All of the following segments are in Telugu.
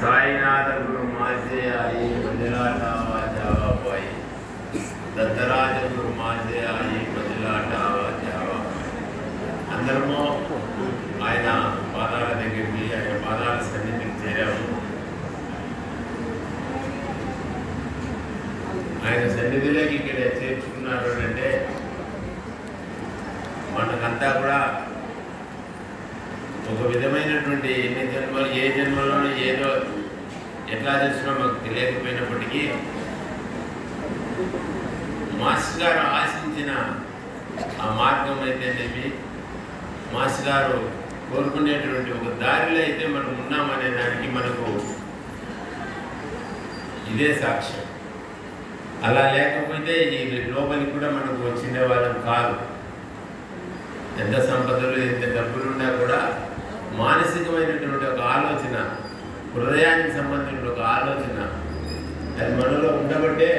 साईनाथ गुरु माँ से आई बदला टावा जावा पाई दत्तराज गुरु माँ से आई बदला टावा जावा अंदरमो ఆయన పాదాల దగ్గరికి ఆయన పాదాల సన్నిధికి చేరాము. ఆయన సన్నిధిలోకి ఇక్కడ చేర్చుకున్నారు అంటే మనకంతా కూడా ఒక విధమైనటువంటి ఎన్ని జన్మలు ఏ జన్మలోనూ ఏదో ఎట్లా చేసినా మాకు తెలియకపోయినప్పటికీ మాస్టర్ గారు ఆశించిన ఆ మార్గం అయితేనేమి మాస్టర్ గారు కోరుకునేటువంటి ఒక దారిలో అయితే మనం ఉన్నామనే దానికి మనకు ఇదే సాక్ష్యం. అలా లేకపోతే ఈ లోపలికి కూడా మనకు వచ్చిండే వాళ్ళం కాదు. ఎంత సంపదలు ఎంత డబ్బులున్నా కూడా మానసికమైనటువంటి ఒక ఆలోచన, హృదయానికి సంబంధించిన ఒక ఆలోచన అది మనలో ఉండబట్టే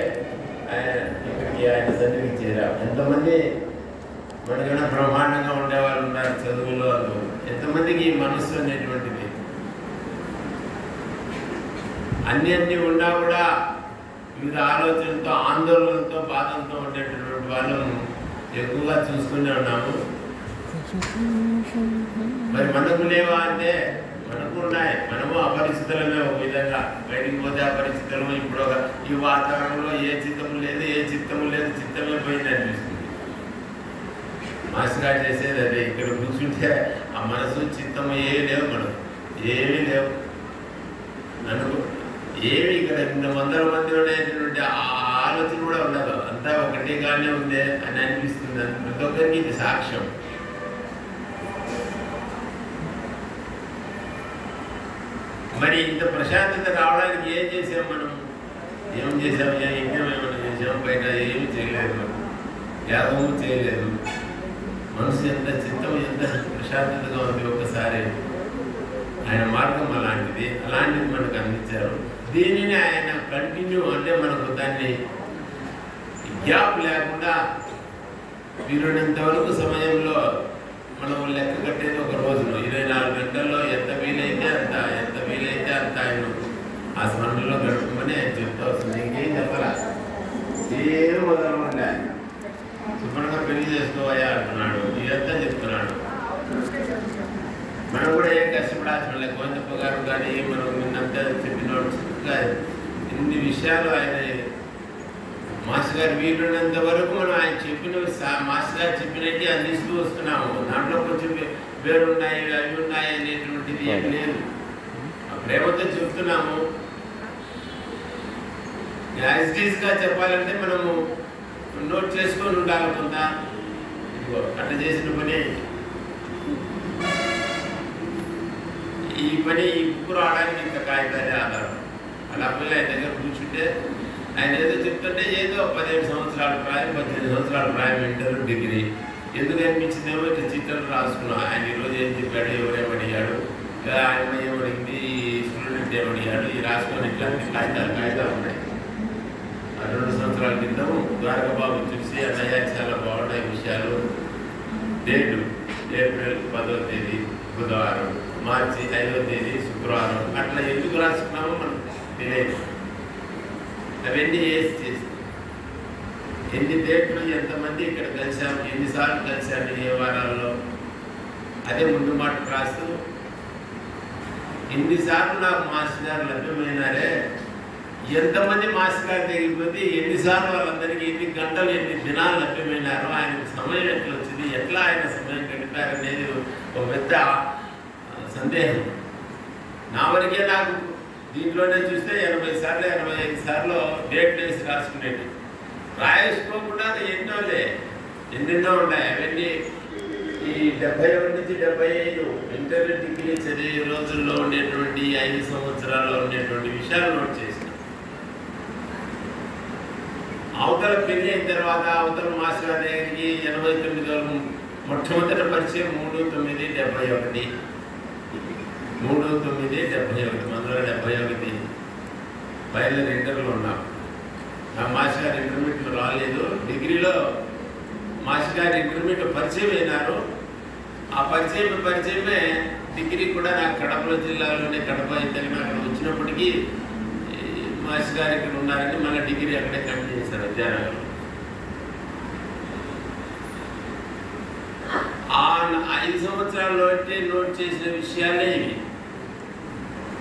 ఇక్కడికి ఆయన సన్నిధికి చేరాం. ఎంతమంది మనకైనా బ్రహ్మాండంగా ఉండేవాళ్ళు ఉన్నారు చదువులో, ఎంతమందికి ఈ మనస్సు అనేటువంటిది అన్ని ఉన్నా కూడా వివిధ ఆలోచనలతో ఆందోళనతో బాధలతో ఉండేటటువంటి వాళ్ళను ఎక్కువగా చూస్తూనే ఉన్నాము. మరి మనకు లేవా అంటే మనకు ఉన్నాయి. మనము అపరిచితులమే. ఒక విధంగా బయటికి పోతే అపరిచితులము. ఇప్పుడు ఈ వాతావరణంలో ఏ చిత్తము లేదు, ఏ చిత్తము లేదు, చిత్తమే పోయింది అనిపిస్తుంది. మాస్టర్ గారు చేసేది అదే. ఇక్కడ కూర్చుంటే ఆ మనసు చిత్తము ఏమీ లేవు, మనకు ఏమీ లేవు అనుకో. ఏమి ఇక్కడ 100 మందిలో ఉండేటువంటి ఆ ఆలోచన కూడా ఉండదు. అంతా ఒకటిగానే ఉందే అని అనిపిస్తుంది. ప్రతి ఒక్కరికి ఇది సాక్ష్యం. మరి ఇంత ప్రశాంతత రావడానికి ఏం చేసాం మనం? ఏం చేసాము? యజ్ఞం ఏమైనా చేసాము? బయట ఏమి చేయలేదు, యాగము చేయలేదు. మనసు ఎంత చిత్తం ఎంత ప్రశాంతతగా ఉంది. ఒక్కసారి ఆయన మార్గం అలాంటిది మనకు అందించారు. దీనిని ఆయన కంటిన్యూ అంటే మనకు దాన్ని గ్యాప్ లేకుండా వీలున్నంత వరకు సమయంలో మనం లెక్క కట్టేది ఒక రోజులో 24 గంటల్లో ఎంత వీలైతే అంత ఆయన ఆ స్మరణలో గడుపుమని ఆయన చెప్తా వస్తుంది. ఇంకేం చెప్పాలా, ఏం వదలకుండా శుభ్రంగా పెళ్లి చేసుకోవయా అంటున్నాడు. ఇదంతా చెప్తున్నాడు. మనం కూడా ఏం కష్టపడాల్సిన లేదు. గోవిందప్ప గారు కానీ మనం నిన్నంతా చెప్పినోడు ఇన్ని విషయాలు ఆయన మాస్టర్ గారు వీలున్నంత వరకు మనం ఆయన చెప్పినవి మాస్టర్ గారు చెప్పినట్టు అందిస్తూ వస్తున్నాము. దాంట్లో కొంచెం వేరున్నాయి అవి ఉన్నాయి అనేటువంటిది ఏం లేదు. ప్రేమతో చెప్తున్నాము. యాజిటీస్గా చెప్పాలంటే మనము నోట్ చేసుకొని ఉండాలి. కొంత అట్లా చేసిన పని ఈ బుక్ రావడానికి ఇంకా కాగితాలే ఆధారం. అలా పిల్లలు ఆయన దగ్గర కూర్చుంటే ఆయన ఏదో చెప్తుంటే ఏదో 17 సంవత్సరాల ప్రాయం 18 సంవత్సరాల ప్రాయం ఇంటర్ డిగ్రీ ఎందుకు అనిపించిందేమో ఇట్లా చిత్రం రాసుకున్నాం. ఆయన ఈరోజు ఏం చెప్పాడు, ఎవరేమడిగాడు, ఆయన ఏమడిగింది, స్టూడెంట్ ఏమడిగాడు, ఈ రాసుకొని ఇట్లాంటి కాగితాలు ఉన్నాయి. 2 సంవత్సరాల క్రితం ద్వారకబాబు చూసి అన్నయ్య చాలా బాగున్నాయి విషయాలు. డేటు ఏప్రిల్ 10వ తేదీ బుధవారం, మార్చి 5వ తేదీ శుక్రవారం. అట్లా ఎందుకు రాసుకున్నామో మనకు తెలియదు. అవన్నీ చేసి ఎన్ని డేట్లు, ఎంతమంది ఇక్కడ కలిసాము, ఎన్నిసార్లు కలిసాము, ఏ వారాల్లో, అదే ముందు మాట రాస్తూ ఎన్నిసార్లు నాకు మాస్టర్ గారు లభ్యమైనారే, ఎంతమంది మాస్టర్ గారి దగ్గరికి పోతే ఎన్నిసార్లు వాళ్ళందరికీ ఎన్ని గంటలు ఎన్ని దినాలు లభ్యమైనారో, ఆయనకు సమయం ఎట్లా వచ్చింది, ఎట్లా ఆయన సమయం గడిపారనేది ఒక పెద్ద సందేహం. నా వరకే నాకు దీంట్లోనే చూస్తే 80 సార్లు 85 సార్లు డేట్ వేసి రాసుకునేది. రాయేసుకోకుండా ఎన్నెన్నో ఉన్నాయి. అవన్నీ ఈ 71 నుంచి 75 ఇంటర్ డిగ్రీ చదివే రోజుల్లో ఉండేటువంటి 5 సంవత్సరాల్లో ఉండేటువంటి విషయాలు నోట్ చేసిన. అవతల పెళ్లి అయిన తర్వాత అవతల మాస్టర్ గారి దగ్గరికి 89 మొట్టమొదటి పరిచయం 3/9/71 1971 బయలుదేరి ఇంటర్లో ఉన్నాం. ఆ మాస్టర్ గారు ఇంటర్మీడియట్లో రాలేదు. డిగ్రీలో మాస్టర్ గారు ఇంటర్మీడియట్ పరిచయం అయినారు. ఆ పరిచయమే డిగ్రీ కూడా నాకు కడప జిల్లాలోనే కడప తెలంగాణ వచ్చినప్పటికీ మాస్టర్ గారు ఇక్కడ ఉన్నారని మళ్ళీ డిగ్రీ అక్కడే కంటిన్యూ చేశారు విద్యానగర్లో. ఆ 5 సంవత్సరాల్లో అంటే నోట్ చేసిన విషయాలే ఇవి.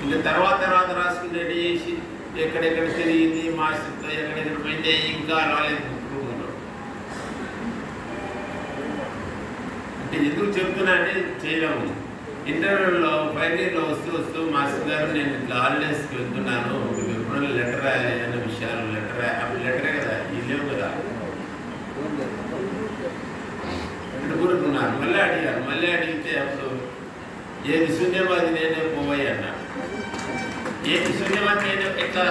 ఇంకా తర్వాత రాసుకుని రెడీ చేసి ఎక్కడెక్కడ తిరిగింది మాస్టర్తో ఎక్కడెక్కడ పోయింది ఇంకా రాలేదు. అంటే ఎందుకు చెప్తున్నా అంటే చేయలేము. ఇంటర్వ్యూలో ఫైనల్ ఇయర్లో వస్తూ మాస్టర్ గారు నేను ఇట్లా హాలిడేస్కి వెళ్తున్నాను, ఎప్పుడైనా లెటర్ రాయాలన్న విషయాలు అప్పుడు లెటరే కదా ఇవి లేవు కదా కూరుకున్నారు. మళ్ళీ అడిగితే అప్పుడు ఏది శూన్యవాది నేనే పోయి అన్నాడు. ఏది శూన్యవాది నేనే ఇట్లా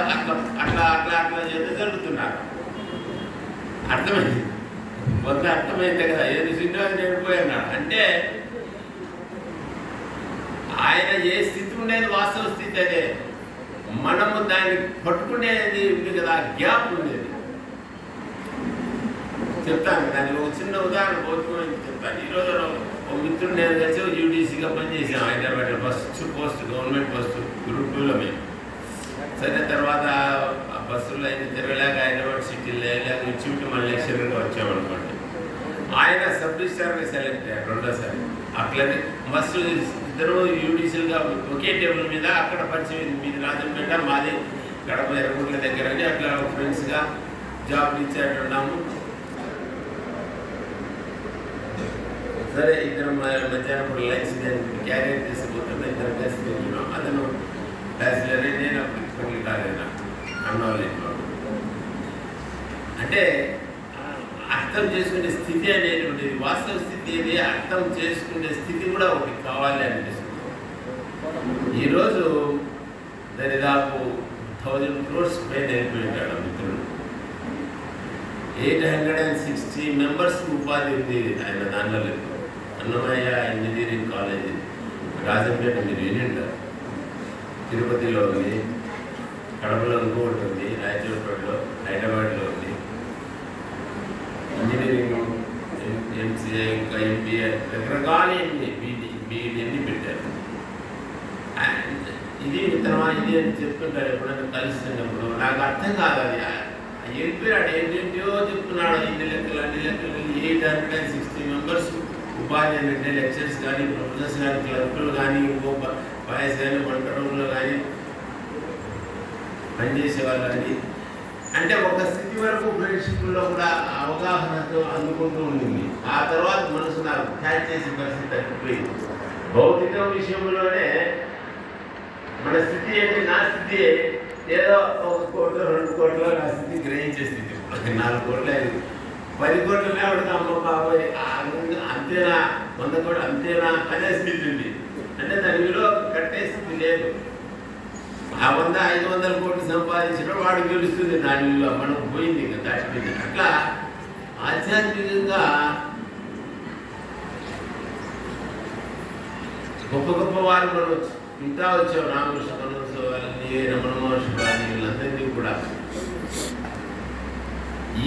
అట్లా చేస్తే జరుగుతున్నారు. అర్థమైంది కొంత అర్థమైందే కదా, ఏది శూన్యవాది నేను పోయి అన్నాడు. అంటే ఆయన ఏ స్థితి ఉండేది వాస్తవ స్థితి అదే, మనము దాన్ని పట్టుకునేది ఉంది కదా, గ్యాప్ ఉండేది. చెప్తాను దానికి ఒక చిన్న ఉదాహరణ భౌతికమైన చెప్తాను. ఈరోజు ఒక మిత్రుడు నేను కలిసి యూడీసీగా పనిచేసాం హైదరాబాద్లో, first post government post group 2లో మేము. సరే తర్వాత ఆ బస్సులో ఆయన తిరగలేక హైదరాబాద్ సిటీలో లేక ఇచ్చి మళ్ళీ లెక్చరర్గా వచ్చామనుకోండి. ఆయన సబ్ రిజిస్ట్రార్గా సెలెక్ట్ అయ్యారు రెండోసారి. అట్లనే ఫస్ట్ ఇద్దరు యూడీసీలుగా ఒకే టేబుల్ మీద అక్కడ పరిచయం, మీది రాజంపేట మాది గడప ఎర్రగుంట్ల దగ్గర అని అట్లా ఫ్రెండ్స్గా జాబ్ ఇచ్చాడున్నాము. సరే ఇద్దరు మధ్యాహ్నం కూడా లంచ్ క్యారియర్ తీసుకుపోతున్నా, ఇద్దరు కలిసి తింటున్నాం. అతను బ్యాచిలర్, నేను అప్పుడు కాలేదా అన్నవాళ్ళు. అంటే అర్థం చేసుకునే స్థితి అనేటువంటిది వాస్తవ స్థితి ఏది, అర్థం చేసుకునే స్థితి కూడా ఒకటి కావాలి అనిపిస్తుంది. ఈరోజు దరిదాపు 1000 crores పైన వెళ్ళిపోయింటాడు మిత్రుడు. 860 members ఉపాధి ఉంది ఆయన దానిలో. అన్నమయ్య ఇంజనీరింగ్ కాలేజీ రాజంపేట మీరు వినింటారు, తిరుపతిలో ఉంది, కడపలో ఇంకోటి ఉంది, రాయచూరుపేటలో హైదరాబాద్లో ఉంది. ఇంజనీరింగ్ ఎంసీఏ ఇంకా ఎంబీఏ రకరకాల బీఈడీ అన్ని పెట్టారు. ఇది మిత్రమా ఇది అని చెప్తుంటారు ఎప్పుడైనా కలిసినప్పుడు. నాకు అర్థం కాదు అది. వెళ్ళిపోయాడు ఏంటో చెప్తున్నాడు, ఇన్ని లెక్కలు 860 members ఉపాధి అంటే లెక్చర్స్ కానీ ప్రొఫెసర్స్ కానీ క్లర్కులు కానీ ఇంకో బాయ్స్ కానీ వంట రూమ్లో కానీ పనిచేసేవాళ్ళు కానీ. అంటే ఒక స్థితి వరకు ఫ్రెండ్షిప్లో కూడా అవగాహనతో అందుకుంటూ ఉండింది. ఆ తర్వాత మనసు నాకు క్యాచ్ చేసే పరిస్థితి తగ్గిపోయింది. భౌతిక విషయంలోనే మన స్థితి ఏంటి, నా స్థితి ఏదో 1 కోట్లు 2 కోట్లు నా స్థితి గ్రహించే స్థితి. 4 కోట్లు 10 కోట్లనే ఆవిడకి అమ్మ బాబాయ్ అంతేనా, 100 కోట్లు అంతేనా అనే స్థితి ఉంది. అంటే దాని విలువ కట్టే స్థితి లేదు. ఆ 100-500 కోట్లు సంపాదించిన వాడు గెలుస్తుంది, దాని విలువ మనకు పోయింది ఇంకా దాటిపోయింది. అట్లా ఆధ్యాత్మికంగా గొప్ప వాళ్ళు మనం ఇంకా వచ్చాం. రామకృష్ణ పరమహంస వాళ్ళని, రమణ మహర్షి వాళ్ళని, వీళ్ళందరినీ కూడా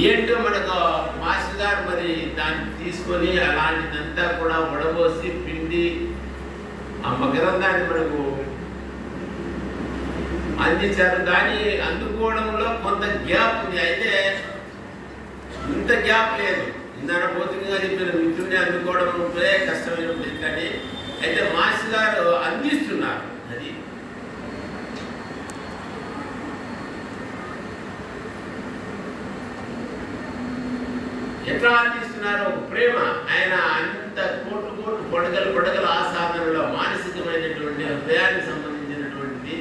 ఏంటో మనకు మాస్టర్ గారు మరి దాన్ని తీసుకొని అలాంటిదంతా కూడా వడబోసి పిండి ఆ మకరందాన్ని మనకు అందించారు. కానీ అందుకోవడంలో కొంత గ్యాప్ ఉంది. అయితే ఇంత గ్యాప్ లేదు. ఇందాక భౌతికంగా చెప్పిన మిత్రుడిని అందుకోవడం కష్టమైనప్పుడు కానీ అయితే మాస్టర్ గారు అందిస్తున్నారు. అది ఎట్లా అందిస్తున్నారు, ఒక ప్రేమ. ఆయన అంత కోట్లు పొడగల ఆ సాధనలో మానసికమైనటువంటి హృదయానికి సంబంధించినటువంటి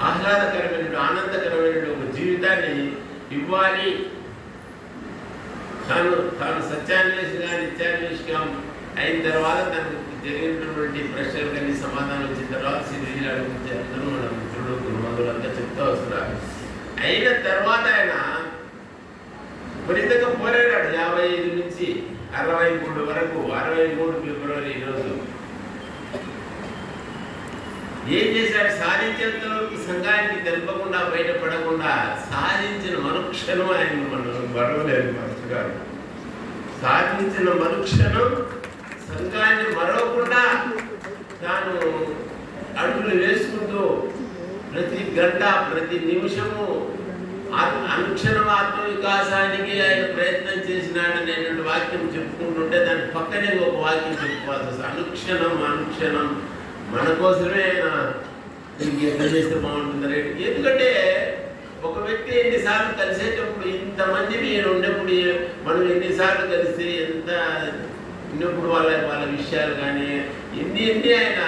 ఆహ్లాదకరమైన ఆనందకరమైన ఒక జీవితాన్ని ఇవ్వాలి. తాను సత్యాన్వేషిగా నిత్యాన్వేషిగా అయిన తర్వాత తనకు జరిగినటువంటి ప్రశ్నలు కానీ సమాధానం వచ్చిన తర్వాత శ్రీజీలు అడుగుతారు. మన మిత్రుడు గురుమందులంతా చెప్తూ వస్తున్నారు. అయిన తర్వాత ఆయన విపరీతంగా పోరాడాడు. 55 నుంచి 63 వరకు. 63 ఫిబ్రవరి ఈరోజు ఏం చేశాడు? సాధించేంత వరకు సంఘానికి తెలుపకుండా బయటపడకుండా సాధించిన మనుక్షణం ఆయన మనం మరవలేదు. మాస్టర్ గారు సాధించిన మనుక్షణం సంఘాన్ని మరవకుండా తాను అడుగులు అడుగులు వేసుకుంటూ ప్రతి గంట ప్రతి నిమిషము అనుక్షణం ఆత్మవికాసానికి ఆయన ప్రయత్నం చేసినాడనేటువంటి వాక్యం చెప్పుకుంటుంటే దాని పక్కనే ఒక వాక్యం చెప్పుకోవాల్సి వస్తుంది. అనుక్షణం అనుక్షణం మన కోసమే ఆయన ఎంత చేస్తే బాగుంటుంది. ఎందుకంటే ఒక వ్యక్తి ఎన్నిసార్లు కలిసేటప్పుడు ఇంతమంది నేను ఉన్నప్పుడు మనం ఎన్నిసార్లు కలిసి ఎంత ఉన్నప్పుడు వాళ్ళ విషయాలు కానీ ఎన్ని ఆయన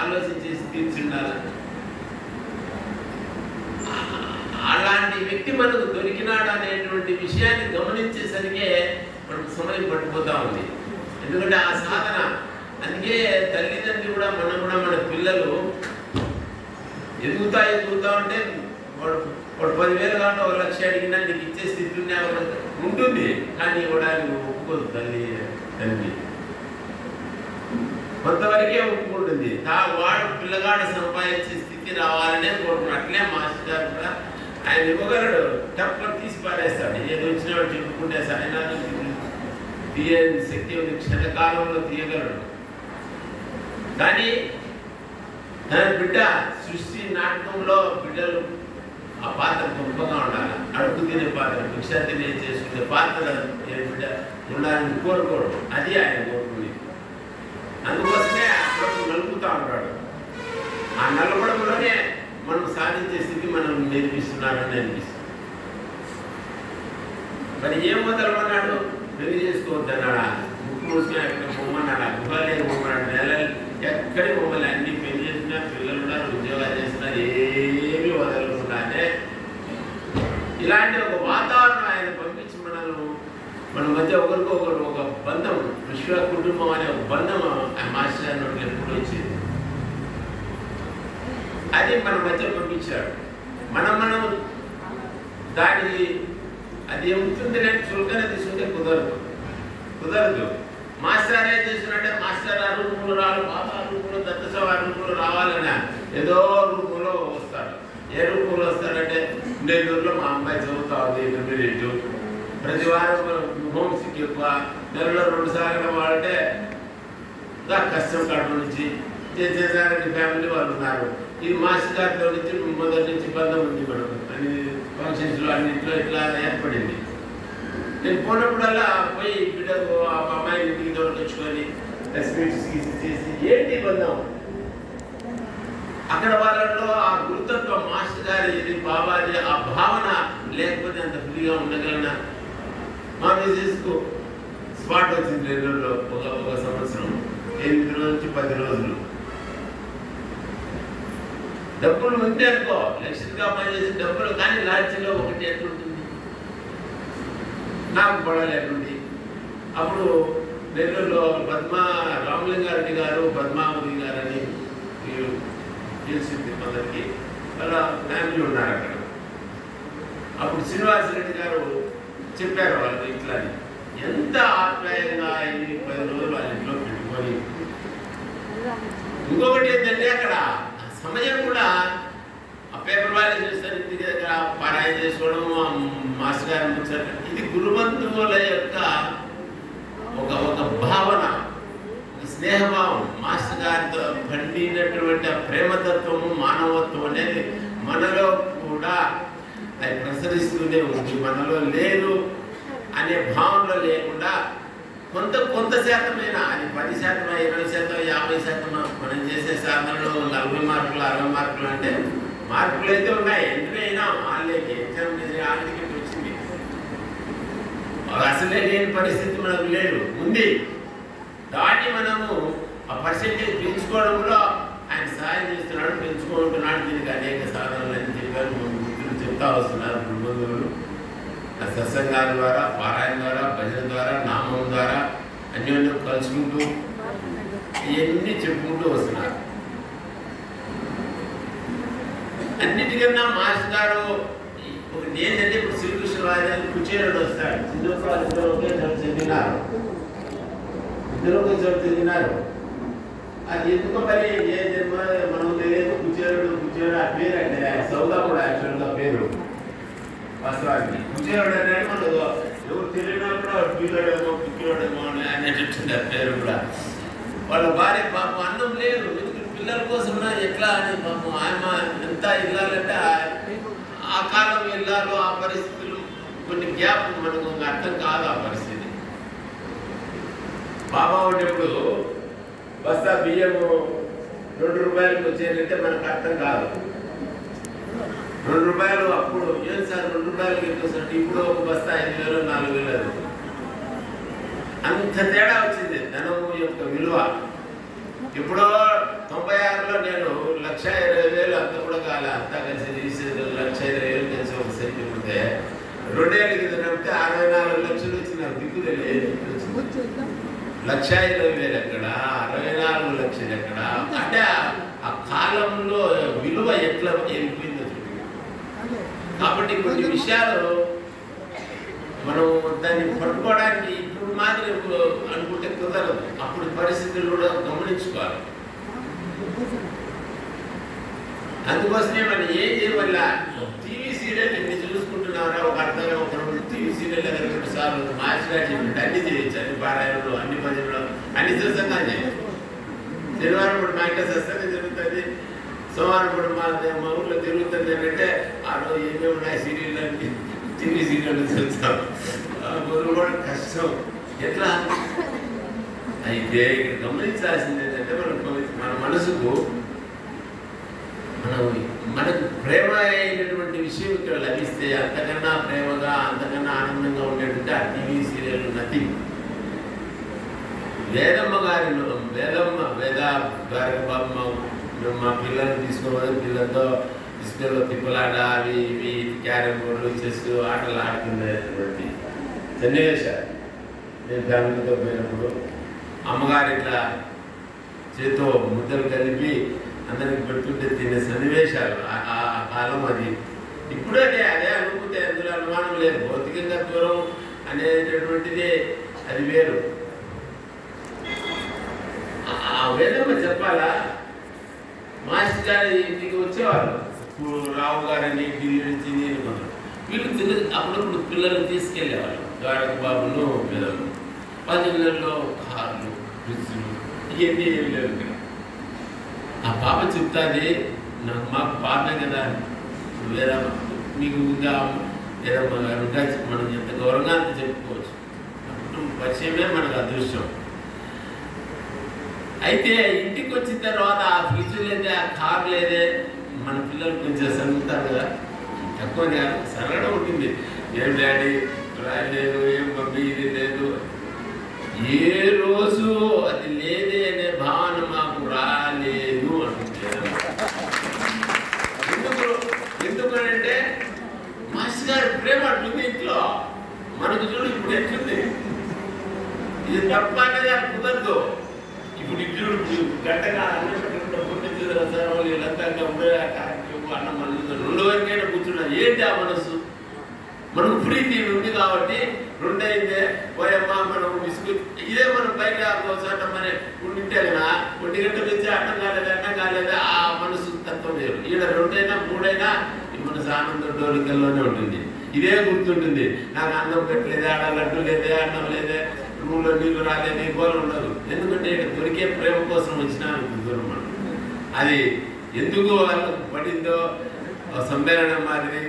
ఆలోచించేసి తీర్చుండాలి. అలాంటి వ్యక్తి మనకు దొరికినాడు అనేటువంటి విషయాన్ని గమనించేసరికే మనకు సమయం పట్టిపోతూ ఉంది. ఎందుకంటే ఆ సాధన అందుకే తల్లిదండ్రులు కూడా మన పిల్లలు ఎదుగుతా ఉంటే వాడు 10,000 కాకుండా 1,00,000 అడిగినా నీకు ఇచ్చే స్థితి ఉంటుంది. కానీ ఇవ్వడానికి ఒప్పుకోదు తల్లి కొంతవరకే ఒప్పుకుంటుంది. వాడు పిల్లగాడు సంపాదించే స్థితి రావాలనే కోరుకున్నాడు. అట్లే మాస్టర్ గారు కూడా ఆయన ఇవ్వగలడు, తప్పని తీసి పారేస్తాడు. ఏది వచ్చినా వాడు చెప్పుకుంటే ఆయన తీయని శక్తి ఉంది, క్షణకాలంలో తీయగలడు. కానీ తన బిడ్డ సృష్టి నాటకంలో బిడ్డలు ఆ పాత్ర గొప్పగా ఉండాలి. అడుగు తినే పాత్ర, భిక్ష తినే చేసుకునే పాత్ర బిడ్డ ఉండాలని కోరుకోడు. అది ఆయన కోరుకునేది. అందుకోసమే అప్పుడప్పుడు నలుపుతూ ఉంటాడు. ఆ నలపడంలోనే మనం సాధించే స్థితి మనం నేర్పిస్తున్నారని అనిపిస్తుంది. మరి ఏం వదలమన్నాడు? పెళ్లి చేసుకోవద్దన్నాడా? ముక్కు మూసుకుని ఎక్కడ బొమ్మన్నాడా? గుహలేని బొమ్మన్నాడు. నెలలు ఎక్కడి బొమ్మలు అన్ని పెళ్లి చేస్తున్నారు, పిల్లలు ఉన్నారు, ఉద్యోగాలు చేస్తున్నారు, ఏమీ వదలకుండానే ఇలాంటి ఒక వాతావరణం ఆయన పంపించి మన మధ్య ఒకరికొకరు ఒక బంధం, విశ్వ కుటుంబం అనే ఒక బంధం ఆ మాస్టర్ అన్నట్లు ఎప్పుడు వచ్చేది. అది మన మధ్య పంపించాడు. మనం దాని అది ఏముంటుంది అంటే చులకన తీసుకుంటే కుదరదు. మాస్టర్ ఏం చేస్తున్నట్టే మాస్టర్ ఆ రూపంలో రావాలి, బాబా రూపంలో, దత్తసభ రూపంలో రావాలన్నా ఏదో రూపంలో వస్తాడు. ఏ రూపంలో వస్తాడంటే నెల్లూరులో మా అమ్మాయి చదువుతా ఉంది ఇంటర్మీడియట్, ప్రతి వారం హోమ్ సిక్ ఎక్కువ, నెలలో 2 సార్లు వాడంటే కష్టం కడుపు నుంచి చేసేదానికి ఫ్యామిలీ వాళ్ళు ఉన్నారు. ఈ మాస్టర్ గారితో నుంచి మొదటి నుంచి బంధం ఉంది మనకు. అన్ని ఫంక్షన్స్లో అన్నింటిలో ఇట్లా ఏర్పడింది. నేను పోయినప్పుడల్లా పోయి బిడ్డకు ఆ అమ్మాయిని ఇంటికి దొరకొచ్చుకొని స్వీట్స్ చేసి ఏంటి బంధం. అక్కడ వాళ్ళలో ఆ గురుతత్వం మాస్టర్ గారి ఇది బాబాది ఆ భావన లేకపోతే అంత ఫ్రీగా ఉండగలనా. మా మిసెస్కు స్పాట్ వచ్చింది నెల్లూరులో ఒక సంవత్సరం, 8 రోజుల నుంచి 10 రోజులు. డబ్బులు ఉంటే అనుకో లక్షలుగా పనిచేసే డబ్బులు, కానీ లాడ్జీలో ఒకటి ఎట్లుంటుంది నాకు పడలేకుంది. అప్పుడు నెల్లూరులో రామలింగారెడ్డి గారు, పద్మావతి గారు అని తెలిసింది కొందరికి, వాళ్ళ ఫ్యామిలీ ఉన్నారు అక్కడ. అప్పుడు శ్రీనివాసరెడ్డి గారు చెప్పారు వాళ్ళకి ఇట్లా ఎంత ఆప్యాయంగా 10 రోజులు వాళ్ళ ఇంట్లో పెట్టుకొని. ఇంకొకటి ఏంటంటే అక్కడ సమయం కూడా ఆ పేపర్ వాళ్ళే చూస్తారు, ఇంటికి దగ్గర పారాయణ చేసుకోవడం, మాస్టర్ గారిని వచ్చారు. ఇది గురుబంధువుల యొక్క ఒక భావన, స్నేహభావం. మాస్టర్ గారితో పండినటువంటి ప్రేమతత్వము, మానవత్వం అనేది మనలో కూడా అది ప్రసరిస్తూనే ఉంది. మనలో లేదు అనే భావనలో లేకుండా కొంత శాతమైనా, అది 10%, 20%, 50% మనం చేసే సాధనలో 40 మార్కులు 60 మార్కులు అంటే మార్కులు అయితే ఉన్నాయి. ఎంతైనా వాళ్ళకి ఎగ్జామ్ ఆర్థిక వచ్చింది, అసలే లేని పరిస్థితి మనకు లేదు, ఉంది. దాన్ని మనము ఆ పర్సెంటేజ్ పెంచుకోవడంలో ఆయన సహాయం చేస్తున్నాడు, పెంచుకుంటున్నాడు. దీనికి అనేక సాధనలు అని చెప్పారు, మిత్రులు చెప్తా వస్తున్నారు. గురుబంధువులు ఆ సత్సంగాల ద్వారా, పారాయణ ద్వారా, భజన ద్వారా, నామం ద్వారా అన్యోన్యం కలుసుకుంటూ ఇవన్నీ చెప్పుకుంటూ వస్తున్నారు. అన్నిటికన్నా మాస్టర్ గారు ఒకటి ఏంటంటే, ఇప్పుడు శ్రీకృష్ణ రాజాన్ని కుచేరుడు వస్తాడు. చిన్నప్పుడు ఇద్దరు ఒకే చోట చెందినారు. అది ఎందుకో మరి ఏ జన్మ మనం తెలియదు. కుచేరుడు ఆ పేరు అంటే సౌదా కూడా యాక్చువల్గా పేరు వాస్తవానికి. కుచేరుడు అంటే మనకు ఎవరు తెలియనా కూడా పిల్లడేమో కుచేరుడేమో అనేటట్టుంది ఆ పేరు కూడా. వాళ్ళ భార్య పాపం అన్నం లేదు, ఎందుకు పిల్ల పిల్లల కోసం ఎట్లా అని పాపం ఆయన ఎంత వెళ్ళాలంటే ఆ కాలం వెళ్ళాలో ఆ పరిస్థితులు కొన్ని గ్యాప్ మనకు అర్థం కాదు ఆ పరిస్థితి. బాబా ఉండేప్పుడు బస్తా బియ్యము 2 రూపాయలకు వచ్చేదంటే మనకు అర్థం కాదు. 2 రూపాయలు అప్పుడు ఏం సార్ 2 రూపాయలకి ఎక్కువ, ఇప్పుడు ఒక బస్తా 5,000 4,000 అంత తేడా వచ్చింది ధనము యొక్క విలువ. ఎప్పుడో 96లో నేను 1,20,000 అంత కూడా కాలే, అంతా కలిసి తీసి 1,20,000 కలిసి ఒక సెంట్ ఉంటే 2 ఏళ్ళ కింద నడిపితే 64 లక్షలు వచ్చిన దిక్కు తెలియదు. 1,20,000 ఎక్కడ, 64 లక్షలు ఎక్కడ, అంటే ఆ కాలంలో విలువ ఎట్లా వెళ్ళిపోయిందో చూడండి. కాబట్టి కొన్ని విషయాలు మనం దాన్ని పట్టుకోవడానికి ఇప్పుడు మాత్రం అనుకుంటే కుదరదు. అప్పుడు పరిస్థితులు కూడా గమనించుకోవాలి. అందుకోసమే మనం ఏం చేయవల్ల టీవీ సీరియల్ ఎన్ని చూసుకుంటున్నారా ఒక అర్థంగా ఒక టీవీ సీరియల్ దగ్గర 2 సార్లు మార్చిగా చెప్పినట్టు అన్ని చేయొచ్చు, అన్ని పారాయణలు, అన్ని భజనలు, అన్ని సత్సంగా చేయొచ్చు. శనివారం ఇప్పుడు మా ఇంట్లో సత్సంగం జరుగుతుంది, సోమవారం ఇప్పుడు మా ఊళ్ళో తిరుగుతుంది అంటే ఆ రోజు ఏమేమి ఉన్నాయి సీరియల్ అంటే టీవీ సీరియల్ చూస్తాం. కూడా కష్టం ఎట్లా. అయితే ఇక్కడ గమనించాల్సింది ఏంటంటే మన మనసుకు మనకు ప్రేమ అయినటువంటి విషయం ఇక్కడ లభిస్తే అంతకన్నా ప్రేమగా అంతకన్నా ఆనందంగా ఉండేటువంటి ఆ టీవీ సీరియల్ నథింగ్. వేదమ్మ గారి మా పిల్లల్ని తీసుకోవాలి, పిల్లలతో డిస్ప్లేలో తిప్పలాట అవి ఇవి క్యారమ్ బోర్డులు చెస్ ఆటలు ఆడుకునేటువంటి సన్నివేశాలు. నేను ఫ్యామిలీతో పోయినప్పుడు అమ్మగారు ఇట్లా చేతితో ముద్దలు కలిపి అందరికి పెడుతుంటే తినే సన్నివేశాలు ఆ కాలం అది. ఇప్పుడు అదే అనుకుంటే అందులో అనుమానం లేదు. భౌతికంగా దూరం అనేటటువంటిది అది వేరు. ఆ వేదమ్మ చెప్పాలా, మాస్టర్ గారి ఇంటికి వచ్చేవాళ్ళు, రావు గారని ఢిల్లీ వీళ్ళు అప్పుడప్పుడు పిల్లల్ని తీసుకెళ్ళేవాళ్ళు. ద్వారక బాబును వేదమ్మ 10 నెలల్లో కార్లు ఫ్రిడ్జ్లు ఇవన్నీ ఏం లేవు ఇక్కడ. ఆ పాప చెప్తాది, నాకు మాకు పాపే కదా వేరే మీకు ఇంకా వేదమ్మ గారు ఇంకా మనం ఎంత గౌరవంగా అంత చెప్పుకోవచ్చు. అప్పుడు పరిచయమే మనకు అదృష్టం. అయితే ఇంటికి వచ్చిన తర్వాత ఆ ఫ్రిడ్జ్ లేదే, ఆ కార్ లేదే, మన పిల్లలు కొంచెం సరుగుతారు కదా, తక్కువ సరగడం ఉంటుంది. ఏం డాడీ రాలేదు, ఏం మమ్మీ ఇది లేదు, ఏ రోజు అది లేదే అనే భావన మాకు రాలేదు అంటున్నారు. ఎందుకంటే మాస్టర్ గారి ప్రేమ అట్లుంది ఇంట్లో. మనకు చూడు ఇప్పుడు ఎట్లుంది, ఇది తప్ప అనేది అది కుదరదు. ఇప్పుడు ఇడ్లు గంటగా పుట్టించారు వీళ్ళంతా అన్నం మళ్ళీ 2 వరకైనా కూర్చున్నారు. ఏంటి ఆ మనసు? మనకు ప్రీతి ఉంది కాబట్టి 2 అయిందే పోయమ్మా మనం బిస్కెట్ ఇదే మనం బయట ఒకసారి మన ఉండింటే కదా 1 గంటల నుంచి అన్నం కాలేదా ఆ మనసు తత్వం లేదు. ఈడ 2 అయినా 3 అయినా ఈ మనసు ఆనందం డోలికల్లోనే ఉంటుంది. ఇదే గుర్తుంటుంది. నాకు అన్నం పెట్టలేదే, ఆడ లడ్డు లేదే, అన్నం లేదే, రూమ్లో నీళ్ళు రాలేదు, ఈ గోలు ఉండదు. ఎందుకంటే ఇక్కడ దొరికే ప్రేమ కోసం వచ్చినా దూరం మనం. అది ఎందుకు వాళ్ళకు పడిందో సమ్మేళనం మాదిరి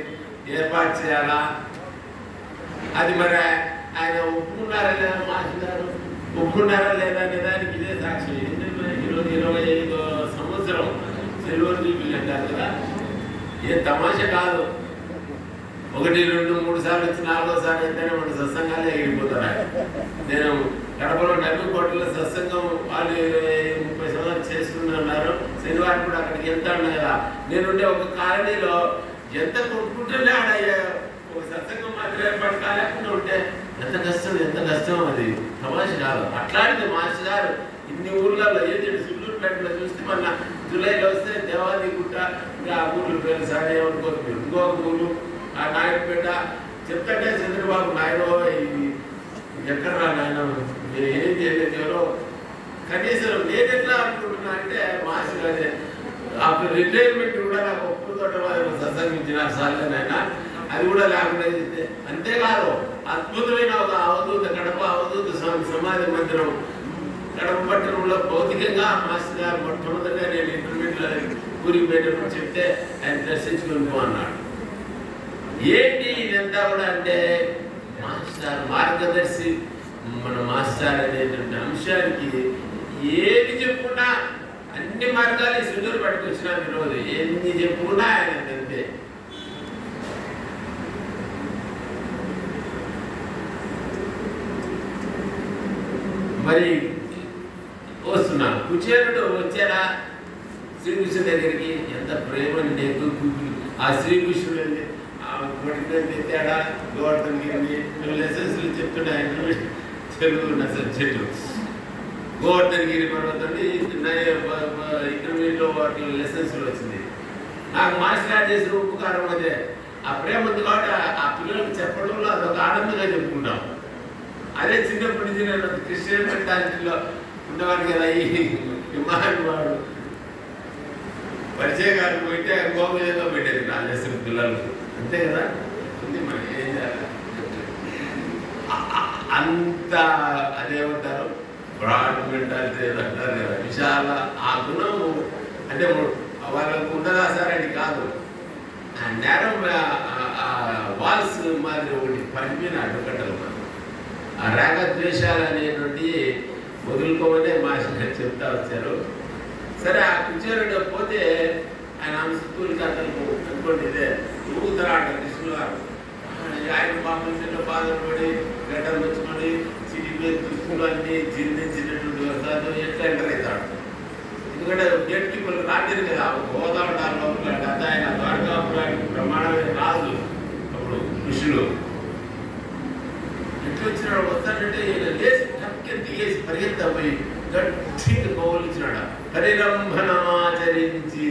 ఏర్పాటు చేయాలా, అది మరి ఆయన ఒప్పుకున్నారా లేదా, మాట్లాడారు ఒప్పుకున్నారా లేదా అనే దానికి ఇదే సాక్షి. ఈరోజు 25వ సంవత్సరం సిల్వర్ జూబిలీ అంటారు కదా, ఏ తమాషా కాదు. 1, 2, 3 సార్లు వచ్చి 4వ సారి అయితేనే మన సత్సంగాలే ఎగిరిపోతారు. నేను కడపలో నర్మకోటలో సత్సంగం వాళ్ళు 30 సంవత్సరాలు చేస్తున్నారు. శనివారం కూడా అక్కడికి వెళ్తా ఉన్నా కదా, నేనుండే ఒక కాలనీలో ఎంత కొట్టుకుంటూనే ఆడయ్యా ఒక సత్సంగం మాత్రం ఏర్పాటు కాలేకుండా ఉంటే ఎంత కష్టం అది తమాష కాదు. అట్లాంటిది మాస్టర్ గారు ఇన్ని ఊర్లలో ఏది సుల్లూరుపేటలో చూస్తే మన జూలైలో వస్తే దేవాది గుట్ట, ఇంకా ఆ ఊర్లు పేరు సరే ఏమనుకోరు మీరు, ఇంకొక ఊరు ఆ నాయకపేట చెప్తాంటే చంద్రబాబు నాయుడు ఎక్కడ నాయన మీరు ఏం చేయలేదు ఎవరో కనీసం నేను ఎట్లా అనుకుంటున్నా అంటే మాస్టర్ గారే అప్పుడు రిటైర్మెంట్ కూడా నాకు ఒప్పుతోట సత్సంగించిన సార్లేనైనా అది కూడా లేకుండా చెప్తే. అంతేకాదు అద్భుతమైన ఒక అవధూత కడప అవధూత సమాధి మందిరం కడప పట్టణంలో భౌతికంగా మాస్టర్ గారు మొట్టమొదటిగా నేను ఊరికి పోయినప్పుడు చెప్తే ఆయన దర్శించుకొని పో అన్నాడు. ఏంటి ఇదంతా కూడా అంటే మాస్టర్ మార్గదర్శి, మన మాస్టర్ అనేటువంటి అంశానికి ఏది చెప్పుకున్నా అన్ని మార్గాలు సుందరు పట్టుకొచ్చినా ఈరోజు ఎన్ని చెప్పుకున్నా ఆయన అంతే. మరి వస్తున్నాను కుచేరుడు వచ్చారా శ్రీకృష్ణుడి దగ్గరికి, ఎంత ప్రేమని నెగ్గు ఆ శ్రీకృష్ణుడు తేడా గోవర్ధనగిరిని లెసన్స్లు చెప్తుండే ఆయన తెలుగు ఉన్న సబ్జెక్టు. గోవర్ధనగిరి పర్వతాన్ని ఇంటర్మీడియట్లో వాటి లెసన్స్లో వచ్చింది. నాకు మాస్టర్ చేసిన ఉపకారం అదే, ఆ ప్రేమ ఉంది కాబట్టి ఆ పిల్లలకు చెప్పడంలో అదొక ఆనందంగా చెప్పుకుంటాం. అదే చిన్నప్పటి నుంచి నేను క్రిస్టియన్ మెంటాలిటీలో ఉన్నవాడిని కదా. ఈ మహానుభావుడు పరిచయకాలకు పోయితే గోమయంగా పెట్టేది నా లెసన్ పిల్లలకు, అంతే కదా. మరి ఏం చేయాలి, అంత అదేమంటారు బ్రాడ్ మెంటాలిటీ అంటారు కదా, విశాల ఆ గుణము అంటే వాళ్ళకు ఉన్నదా సార్ అని కాదు. ఆ నేరం వాల్స్ మాదిరి ఒకటి పడిపోయిన అడ్డుకట్టలు మనం ఆ రాగద్వేషాలు అనేటువంటి వదులుకోమనే మాస్టర్ చెప్తా వచ్చారు. సరే ఆ కుచేరుడు పోతే ఆయన అంశూరికి అతను అనుకోండి ఇదే ఊగుతారాట కృష్ణులు గారు. ఆయన పాపంలో బాధపడి గడ్డలు వచ్చుకొని సిటీ మీద దుస్తులు అన్ని జీర్ణించినటువంటి వస్తాడు ఎట్లా ఎంటర్ అవుతాడు. ఎందుకంటే గేట్ కీపర్లు రాలేదు కదా, గోదావరి లోపల అంతా ఆయన ద్వారకాపురానికి ప్రమాణమైన రాజు అప్పుడు ఋషులు. ఎట్లా వచ్చినాడు వస్తాడంటే లేచి టక్కెత్తి లేచి పరిగెత్తపోయి గట్టిగా కౌలించినాడు. పరిరంభనమాచరించి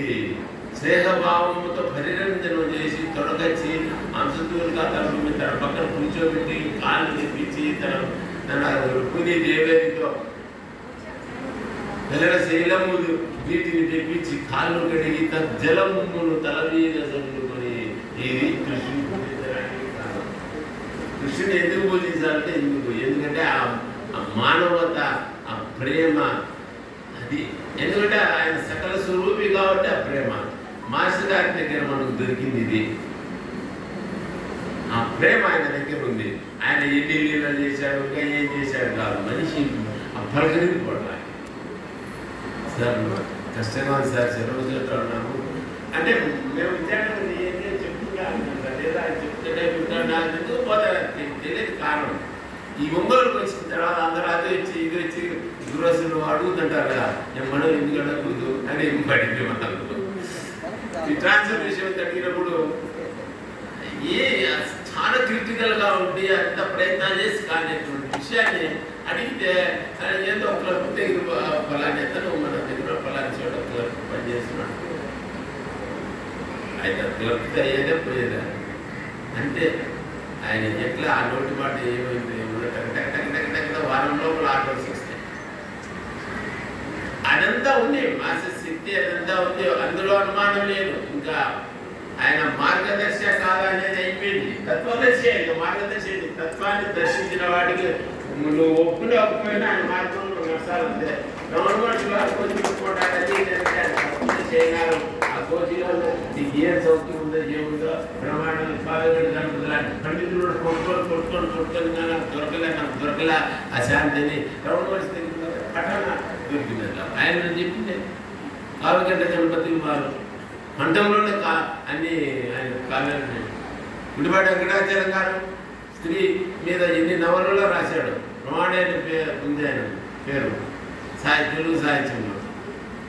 స్నేహభావముతో పరిరంజనం చేసి తొడగచ్చి అంశతూరుగా తన పక్కన కూర్చోబెట్టి కాళ్ళు తెప్పించి తన రుక్మిణీ దేవేదితో తెల్ల శైలము వీటిని తెప్పించి కాళ్ళు కడిగి జలమును తల మీద చల్లుకొని ఇది కృష్ణుడు పూజించడానికి కారణం. కృష్ణుని ఎందుకు పూజించాలంటే ఎందుకంటే ఆ మానవత, ఆ ప్రేమ, అది ఎందుకంటే ఆయన సకల స్వరూపి కాబట్టి ఆ ప్రేమ. మాస్టర్ గారి దగ్గర మనకు దొరికింది ఇది, ఆ ప్రేమ ఆయన దగ్గర ఉంది. ఆయన ఎన్ని లీలలు చేశాడు, ఇంకా ఏం చేశాడు కాదు, మనిషి ఆ పలకరింపుకోవడానికి. సార్ కష్టంగా ఉంది సార్, సెలవు చెప్తా ఉన్నాము అంటే మేము విద్యార్థులు ఏంటి చెప్తున్నాను సార్, లేదా ఆయన చెప్తుంటే ఎందుకు పోతారు తెలియదు కారణం. ఈ ఒంగోలుకి వచ్చిన తర్వాత అందరూ అదే వచ్చి ఇది వచ్చి గురుసులు అడుగుతుంటారు కదా, మనం ఎందుకు అడగకూడదు అని పడింది. మనకు ఈ ట్రాన్స్ఫర్ విషయం తగ్గినప్పుడు చాలా క్రిటికల్గా ఉండి అంత ప్రయత్నాలు చేసి కానిటువంటి విషయాన్ని అడిగితే ఏదో క్లబ్ దగ్గర ఫలాన్ని ఎత్తను మన దగ్గర ఫలాన్ని చోట క్లబ్ పనిచేస్తున్నాడు. అయితే క్లబ్ అయ్యేదే పోయేదా అంటే ఆయన ఎట్లా ఆ నోటి మాట ఏమైంది వారం లోపల ఆర్డర్స్ వస్తాయి. అదంతా ఉంది, మాస్టర్ శక్తి అదంతా ఉంది, అందులో అనుమానం లేదు. ఇంకా ఆయన మార్గదర్శి కాదు అనేది అయిపోయింది. తత్వదర్శి ఇంకా మార్గదర్శి తత్వాన్ని దర్శించిన వాటికి నువ్వు ఒప్పులు ఒప్పుపోయినా ఆయన మార్గంలో నడసాలంతే. గవర్నమెంట్ గారు కోచించుకోవడానికి చేయగలరు. ఆ కోచింగ్లో నీకు ఏం సౌఖ్యం ఉందో ఏముందో ప్రమాణాలు పాల్గొని కనుక పండితులు కొట్టుకొని నాకు దొరకలే ఆ శాంతిని గవర్నమెంట్ పఠన దొరికిందట. ఆయన చెప్పింది కావిగడ్డ గణపతి వారు మంటంలోనే అన్ని ఆయన కావ్యాన్ని గుడిపాటి వెంకటాచలం గారు స్త్రీ మీద ఎన్ని నవలలో రాశాడు. ప్రమాణైన ఉంది ఆయన పేరు తెలుగు సాహిత్యంలో.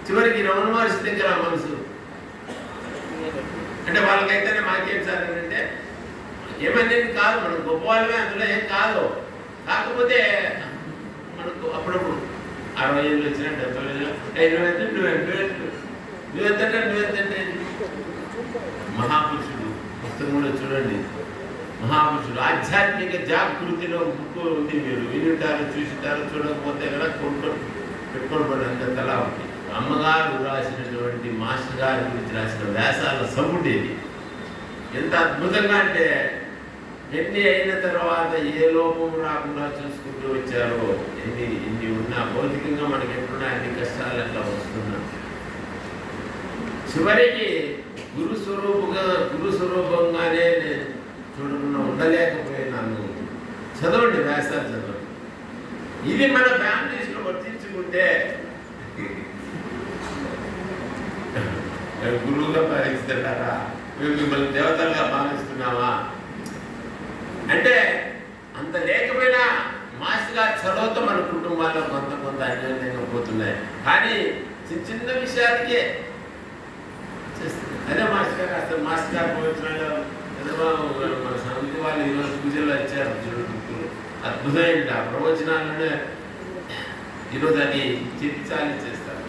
చివరికి రమణ మహర్షి దగ్గర మనసు అంటే వాళ్ళకైతేనే మాకేం సార్ అంటే ఏమనేది కాదు, మనం గొప్ప వాళ్ళమే, అందులో ఏం కాదు. కాకపోతే మనకు అప్పుడప్పుడు 60 ఏళ్ళు వచ్చినా 70 ఏళ్ళు నువ్వెంతంటే మహాపురుషుడు పుస్తకంలో చూడండి. మహాపురుషుడు ఆధ్యాత్మిక జాగృతిలో బుక్ ఉంది, మీరు వినుంటారు, చూసింటారు, చూడకపోతే కూడా పెట్టుకొని పడంత తల ఉంది. అమ్మగారు రాసినటువంటి మాస్టర్ గారి గురించి రాసిన వ్యాసాల సముడేది ఎంత అద్భుతంగా అంటే ఎన్ని అయిన తర్వాత ఏ లోపం రాకుండా చూసుకుంటూ వచ్చారో, ఎన్ని ఉన్నా భౌతికంగా మనకి ఎప్పుడున్నా అన్ని కష్టాలు అట్లా వస్తున్నా చివరికి గురు స్వరూపంగానే నేను చూడకుండా ఉండలేకపోయినాను. చదవండి, వ్యాసాలు చదవండి. ఇది మన ఫ్యామిలీస్లో వర్తించుకుంటే గురువుగా భావిస్తున్నారా, మేము మిమ్మల్ని దేవతలుగా భావిస్తున్నామా అంటే అంత లేకపోయినా మాస్టర్ గారు చదవతో మన కుటుంబాల్లో కొంత అన్యోన్యంగా పోతున్నాయి. కానీ చిన్న విషయాలకే చేస్తుంది. అదే మాస్టర్ గారు అసలు మాస్టర్ గారు పోయిన మన సమితి వాళ్ళు ఈరోజు పూజల్లో వచ్చారు. అద్భుతమైన ప్రవచనాలనే ఈరోజు అది చిత్తాన్ని చేస్తారు.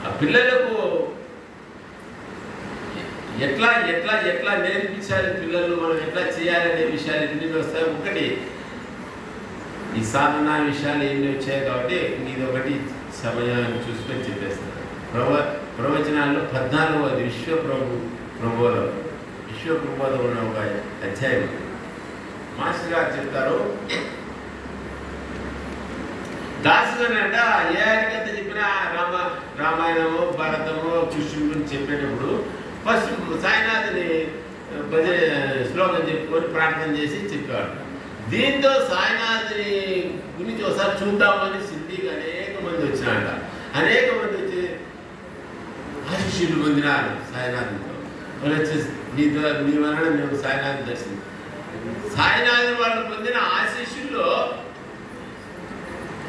ఆ పిల్లలకు ఎట్లా ఎట్లా ఎట్లా నేర్పించాలి, పిల్లలు మనం ఎట్లా చేయాలనే విషయాలు ఎన్ని వస్తాయి. ఒకటి ఈ సాధన విషయాలు ఎన్ని వచ్చాయి కాబట్టి ఇది ఒకటి సమయాన్ని చూసుకొని చెప్పేస్తారు. ప్రవచనాల్లో 14వ విశ్వప్రబోధం ఉన్న ఒక అధ్యాయం మాస్టర్ గారు చెప్తారు. దాసుగానంట ఏ హరికథ చెప్పినా రామాయణము భారతము కృష్ణుడి గురించి చెప్పేటప్పుడు ఫస్ట్ సాయినాథుని శ్లోకం చెప్పుకొని ప్రార్థన చేసి చెప్పాడు. దీంతో సాయినాథుని గురించి ఒకసారి చూద్దామని సిద్ధికి అనేక మంది వచ్చినాట. అనేక మంది వచ్చి ఆశిష్యులు పొందినారు సాయినాథునితో. వాళ్ళు వచ్చేసి నీ వలన మేము సాయినాథ్ దర్శనం. సాయినాథుని వాళ్ళు పొందిన ఆశిష్యుల్లో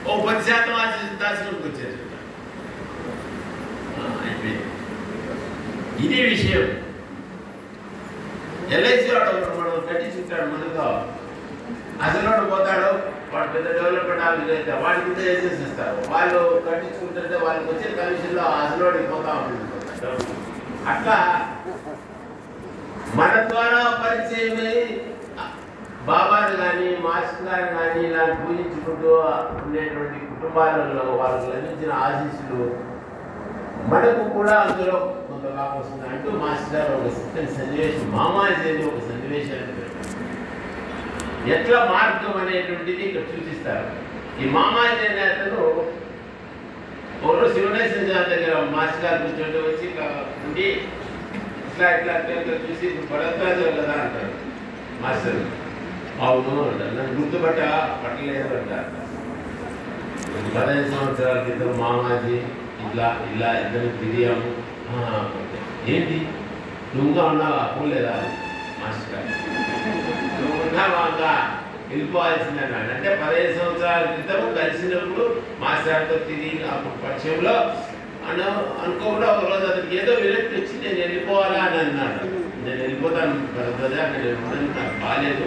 ఓ 10% ఆశిష్యులు దాసులకు వచ్చారు. అయిపోయింది. ఇది విషయం. ఎల్ఐసి వాడు మనం కట్టించుంటాడు మనతో, అసలు వాడు పోతాడు, వాడు పెద్ద డెవలప్మెంట్ ఆఫీస్ అయితే వాడి కింద చేసేసిస్తారు. వాళ్ళు కట్టించుకుంటుంటే వాళ్ళకి వచ్చే కమిషన్లో అసలు వాడికి పోతా ఉంటుంది. అట్లా మన ద్వారా పరిచయమై బాబాని కానీ మాస్టర్ గారిని కానీ ఇలా పూజించుకుంటూ ఉండేటువంటి కుటుంబాలలో వాళ్ళకు లభించిన ఆశీస్సులు మనకు కూడా అందులో కొంత లాభం వస్తుంది అంటూ మాస్టర్ గారు ఒక సన్నివేశం మామాజీ అని ఒక సన్నివేశాన్ని పెట్టారు. ఎట్లా మార్గం అనేటువంటిది ఇక్కడ సూచిస్తారు. ఈ మామాజీ అనే అతను ఒకరు శివనేశ్వర దగ్గర మాస్టర్ గారు కూర్చోండి వచ్చి ఉండి ఇట్లా ఇట్లా అట్లా చూసి భరద్వాజ కదా అంటారు. మాస్టర్ అవును అంటారు. నన్ను పట్టలేదు అంటారు. 15 సంవత్సరాల క్రితం మామాజీ ఇలా ఇలా ఇద్దరు తిరిగాము. ఏంటి నువ్వుగా ఉన్నావా పోలేదా మాస్టర్ గారు? నువ్వు ఉన్నావా అంతా వెళ్ళిపోవాల్సిందే అన్నాడు. అంటే 15 సంవత్సరాల క్రితం కలిసినప్పుడు మాస్టర్ గారితో తిరిగి అప్పుడు పరిచయంలో అనుకోకుండా ఒక రోజు అతనికి ఏదో విరక్తి వచ్చి నేను వెళ్ళిపోవాలా అని అన్నాడు. నేను వెళ్ళిపోతాను కదా, నేను ఉండను, నాకు బాగాలేదు,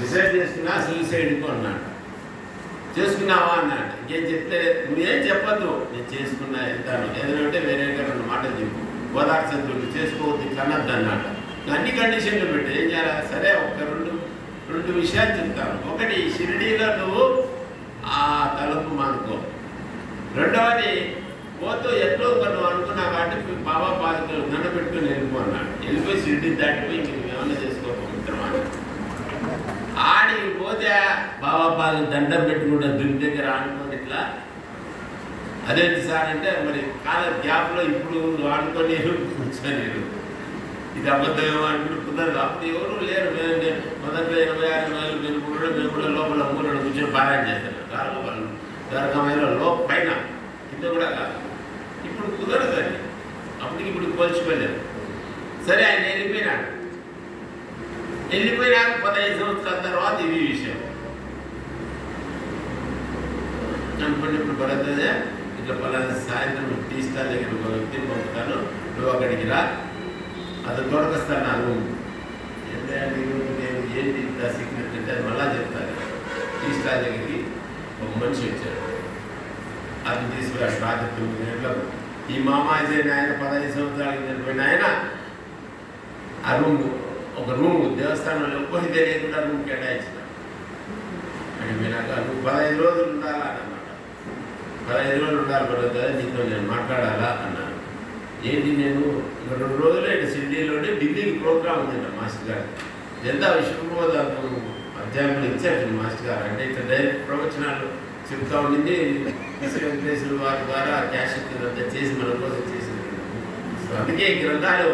డిసైడ్ చేసుకున్నా సూసైడ్కు అన్నాడు. చేసుకున్నావా అన్నాడు. ఇంకేం చెప్తే నువ్వేం చెప్పద్దు, నేను చేసుకున్నా వెళ్తాను, ఏదంటే వేరే 2 మాటలు చెప్పు, ఓదార్చద్దు, చేసుకోవద్దు, కనద్దు అన్నాడు. అన్ని కండిషన్లు పెట్టి ఏం చేయాలి? సరే ఒక రెండు విషయాలు చెప్తాను. ఒకటి, షిరిడీలో నువ్వు ఆ తలుపు మానుకో. రెండవది, పోతూ ఎట్లో నువ్వు అనుకున్నా కాబట్టి బాబా పాదకులు దండ పెట్టుకుని వెళ్ళిపో అన్నాడు. వెళ్ళిపోయి షిరిడీ దాటిపోయి ఇంక ఏమన్నా చేసుకోకపోతున్నాం అన్నాడు. ఆడికి పోతే బాబా పాదకులు దండం పెట్టుకుంటా దుని దగ్గర ఆడుకొని ఇట్లా అదేంటి సార్ అంటే మరి కాల గ్యాప్లో ఇప్పుడు ఆడుకొని కూర్చొని ఇది అబద్ధమేమో అనుకుంటూ కుదరదు. అప్పుడు ఎవరు లేరు. మొదట్లో 86,000 మేము కూడా లోపల మూలలో కూర్చొని పారాయణ చేస్తారు. కారణం వాళ్ళు దర్గమైన పైన కింద కూడా కాదు. ఇప్పుడు కుదరదు అని అప్పటికి ఇప్పుడు పోల్చుకోలేదు. సరే ఆయన వెళ్ళిపోయినాక 15 సంవత్సరాల తర్వాత ఇది విషయం అనుకోండి. ఇప్పుడు పడుతుంది ఇట్లా పలానా సాయంత్రం టీ స్టాల్ దగ్గర ఒక వ్యక్తిని పంపుతాను, నువ్వు అక్కడికి రా, అతను తోడకొస్తాను నా రూమ్. నేను ఏంటి ఇంత సీక్రెట్ అంటే అది మళ్ళా చెప్తాను. టీ స్టాల్ దగ్గరికి ఒక మనిషి వచ్చాడు, అతను తీసుకురాడు రాత్రి 9 గంటలకు. ఈ మామాజీ ఆయన 15 సంవత్సరాలకి చనిపోయిన ఆయన ఆ ఒక రూము దేవస్థానంలో ఒక్కొక్క తెలియకుండా రూమ్ కేటాయించిన. అడిగిపోయినాక నువ్వు 15 రోజులు ఉండాలా అన్నమాట. 15 రోజులు ఉండాలి పడుతుంది, నీతో నేను మాట్లాడాలా అన్నాను. ఏంటి నేను 2 రోజులు ఇక్కడ షిరిడీలోనే ఢిల్లీకి ప్రోగ్రామ్ ఉందంట మాస్టర్ గారు. ఎంత విశ్వప్రబోధం అధ్యాయంలో ఇచ్చారు మాస్టర్ గారు. అంటే ఇట్లా డైరెక్ట్ ప్రవచనాలు చెప్తా ఉండింది. వెంకటేశ్వర వారి ద్వారా క్యాష్ అంతా చేసి మన కోసం చేసింది. అందుకే ఈ గ్రంథాలు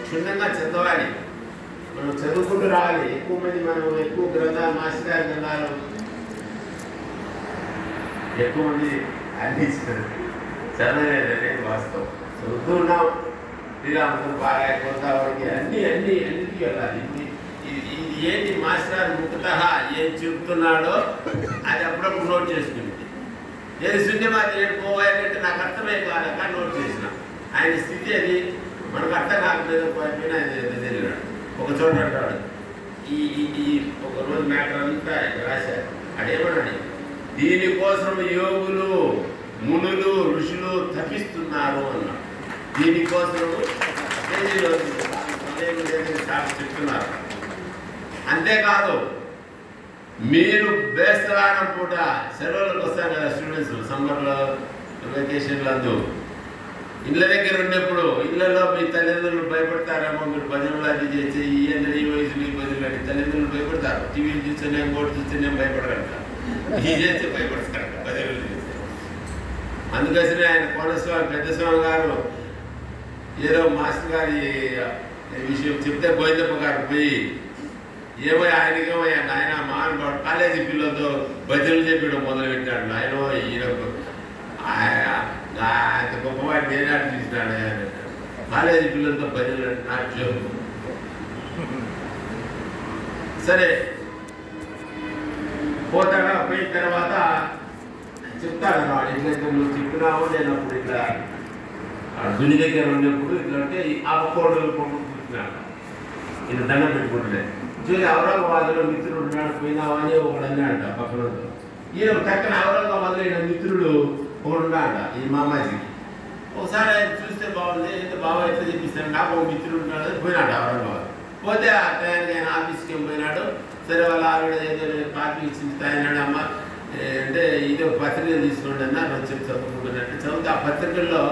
క్షుణ్ణంగా చదవాలి, మనం చదువుకుంటూ రావాలి. ఎక్కువ మంది మనం ఎక్కువ గ్రంథాలు మాస్టర్ గారి గ్రంథాలు ఎక్కువ మంది అందించారు, చదవలేదనే వాస్తవం. చదువుతూ ఉన్నాం. శ్రీరామచంద్ర పారాయ కొంతవరకు అన్నిటికీ వెళ్ళాలి. ఇది ఏంటి మాస్టర్ గారు ముఖత ఏం చెబుతున్నాడో అది అప్పుడప్పుడు నోట్ చేసుకుంది. ఏది శూన్యమాది పోవాలంటే నాకు అర్థమే కాలేక నోట్ చేసిన. ఆయన స్థితి అది మనకు అర్థం కాకపోతే పోయిపోయినా ఆయన తెలియడు. ఒక చోట అంటాడు, ఈ ఒకరోజు మ్యాటర్ అంతా రాశారు. అదేమన్నాడు, దీనికోసం యోగులు మునులు ఋషులు తపిస్తున్నారు అన్నాడు. దీనికోసం చెప్తున్నారు. అంతేకాదు, మీరు బేస్తవారం పూట సెలవులకు వస్తారు కదా స్టూడెంట్స్, సమ్మర్లో వెకేషన్లు అందు ఇళ్ళ దగ్గర ఉన్నప్పుడు ఇళ్లలో మీ తల్లిదండ్రులు భయపడతారేమో, మీరు భజనలు అది చేసి ఈ వయసులు ఈ భజనలు అని తల్లిదండ్రులు భయపడతారు. టీవీలు చూస్తేనే ఇంకోటి చూస్తేనే భయపడగలట, ఈ చేస్తే భయపడతారు భజనలు చేస్తే. అందుకోసమే ఆయన కోనస్వామి పెద్ద స్వామి గారు ఏదో మాస్టర్ గారి విషయం చెప్తే గోవిందప్ప గారు పోయి ఏమో ఆయనకేమయ్యా ఆయన మహానుభావుడు కాలేజీ పిల్లలతో భజనలు చెప్పడం మొదలుపెట్టాడు. ఆయన ఈయనకు అంత గొప్పవాడిని ఏనాడు చూసినాడు ఆయన కాలేజీ పిల్లలతో భజనలు నాట్యం. సరే పోతాడా, పోయిన తర్వాత చెప్తాడు వాడు ఎట్లయితే నువ్వు చెప్పినావు. నేను అప్పుడు ఇట్లా దుని దగ్గర ఉన్నప్పుడు ఇట్లా అంటే ఆ పక్కోడు కూర్చున్నాడు, ఇది దండం పెట్టుకుంటుండే. చూసి ఔరంగాబాద్లో మిత్రుడు ఉన్నాడు, పోయినావా అని ఒకడు అన్నాడంట పక్కన. ఈయన పక్కన ఔరంగాబాద్లో ఈయన మిత్రుడు ఒకడు ఉన్నాడంట, ఈ మామాజీకి. ఒకసారి ఆయన చూస్తే బాగుంది, అయితే బాబా ఎట్లా చెప్పిస్తాను, నాకు ఒక మిత్రుడు ఉన్నాడు అని పోయినాడు ఔరంగాబాద్. పోతే ఆ టయానికి ఆయన ఆఫీస్కి ఏం పోయినాడు. సరే వాళ్ళ ఆవిడ ఏదో కాపీ ఇచ్చింది తాగినాడు. అమ్మ అంటే ఇదో పత్రికలు తీసుకోండి అన్న కొంచెం చదువుకుంటున్నట్టు చదివితే ఆ పత్రికల్లో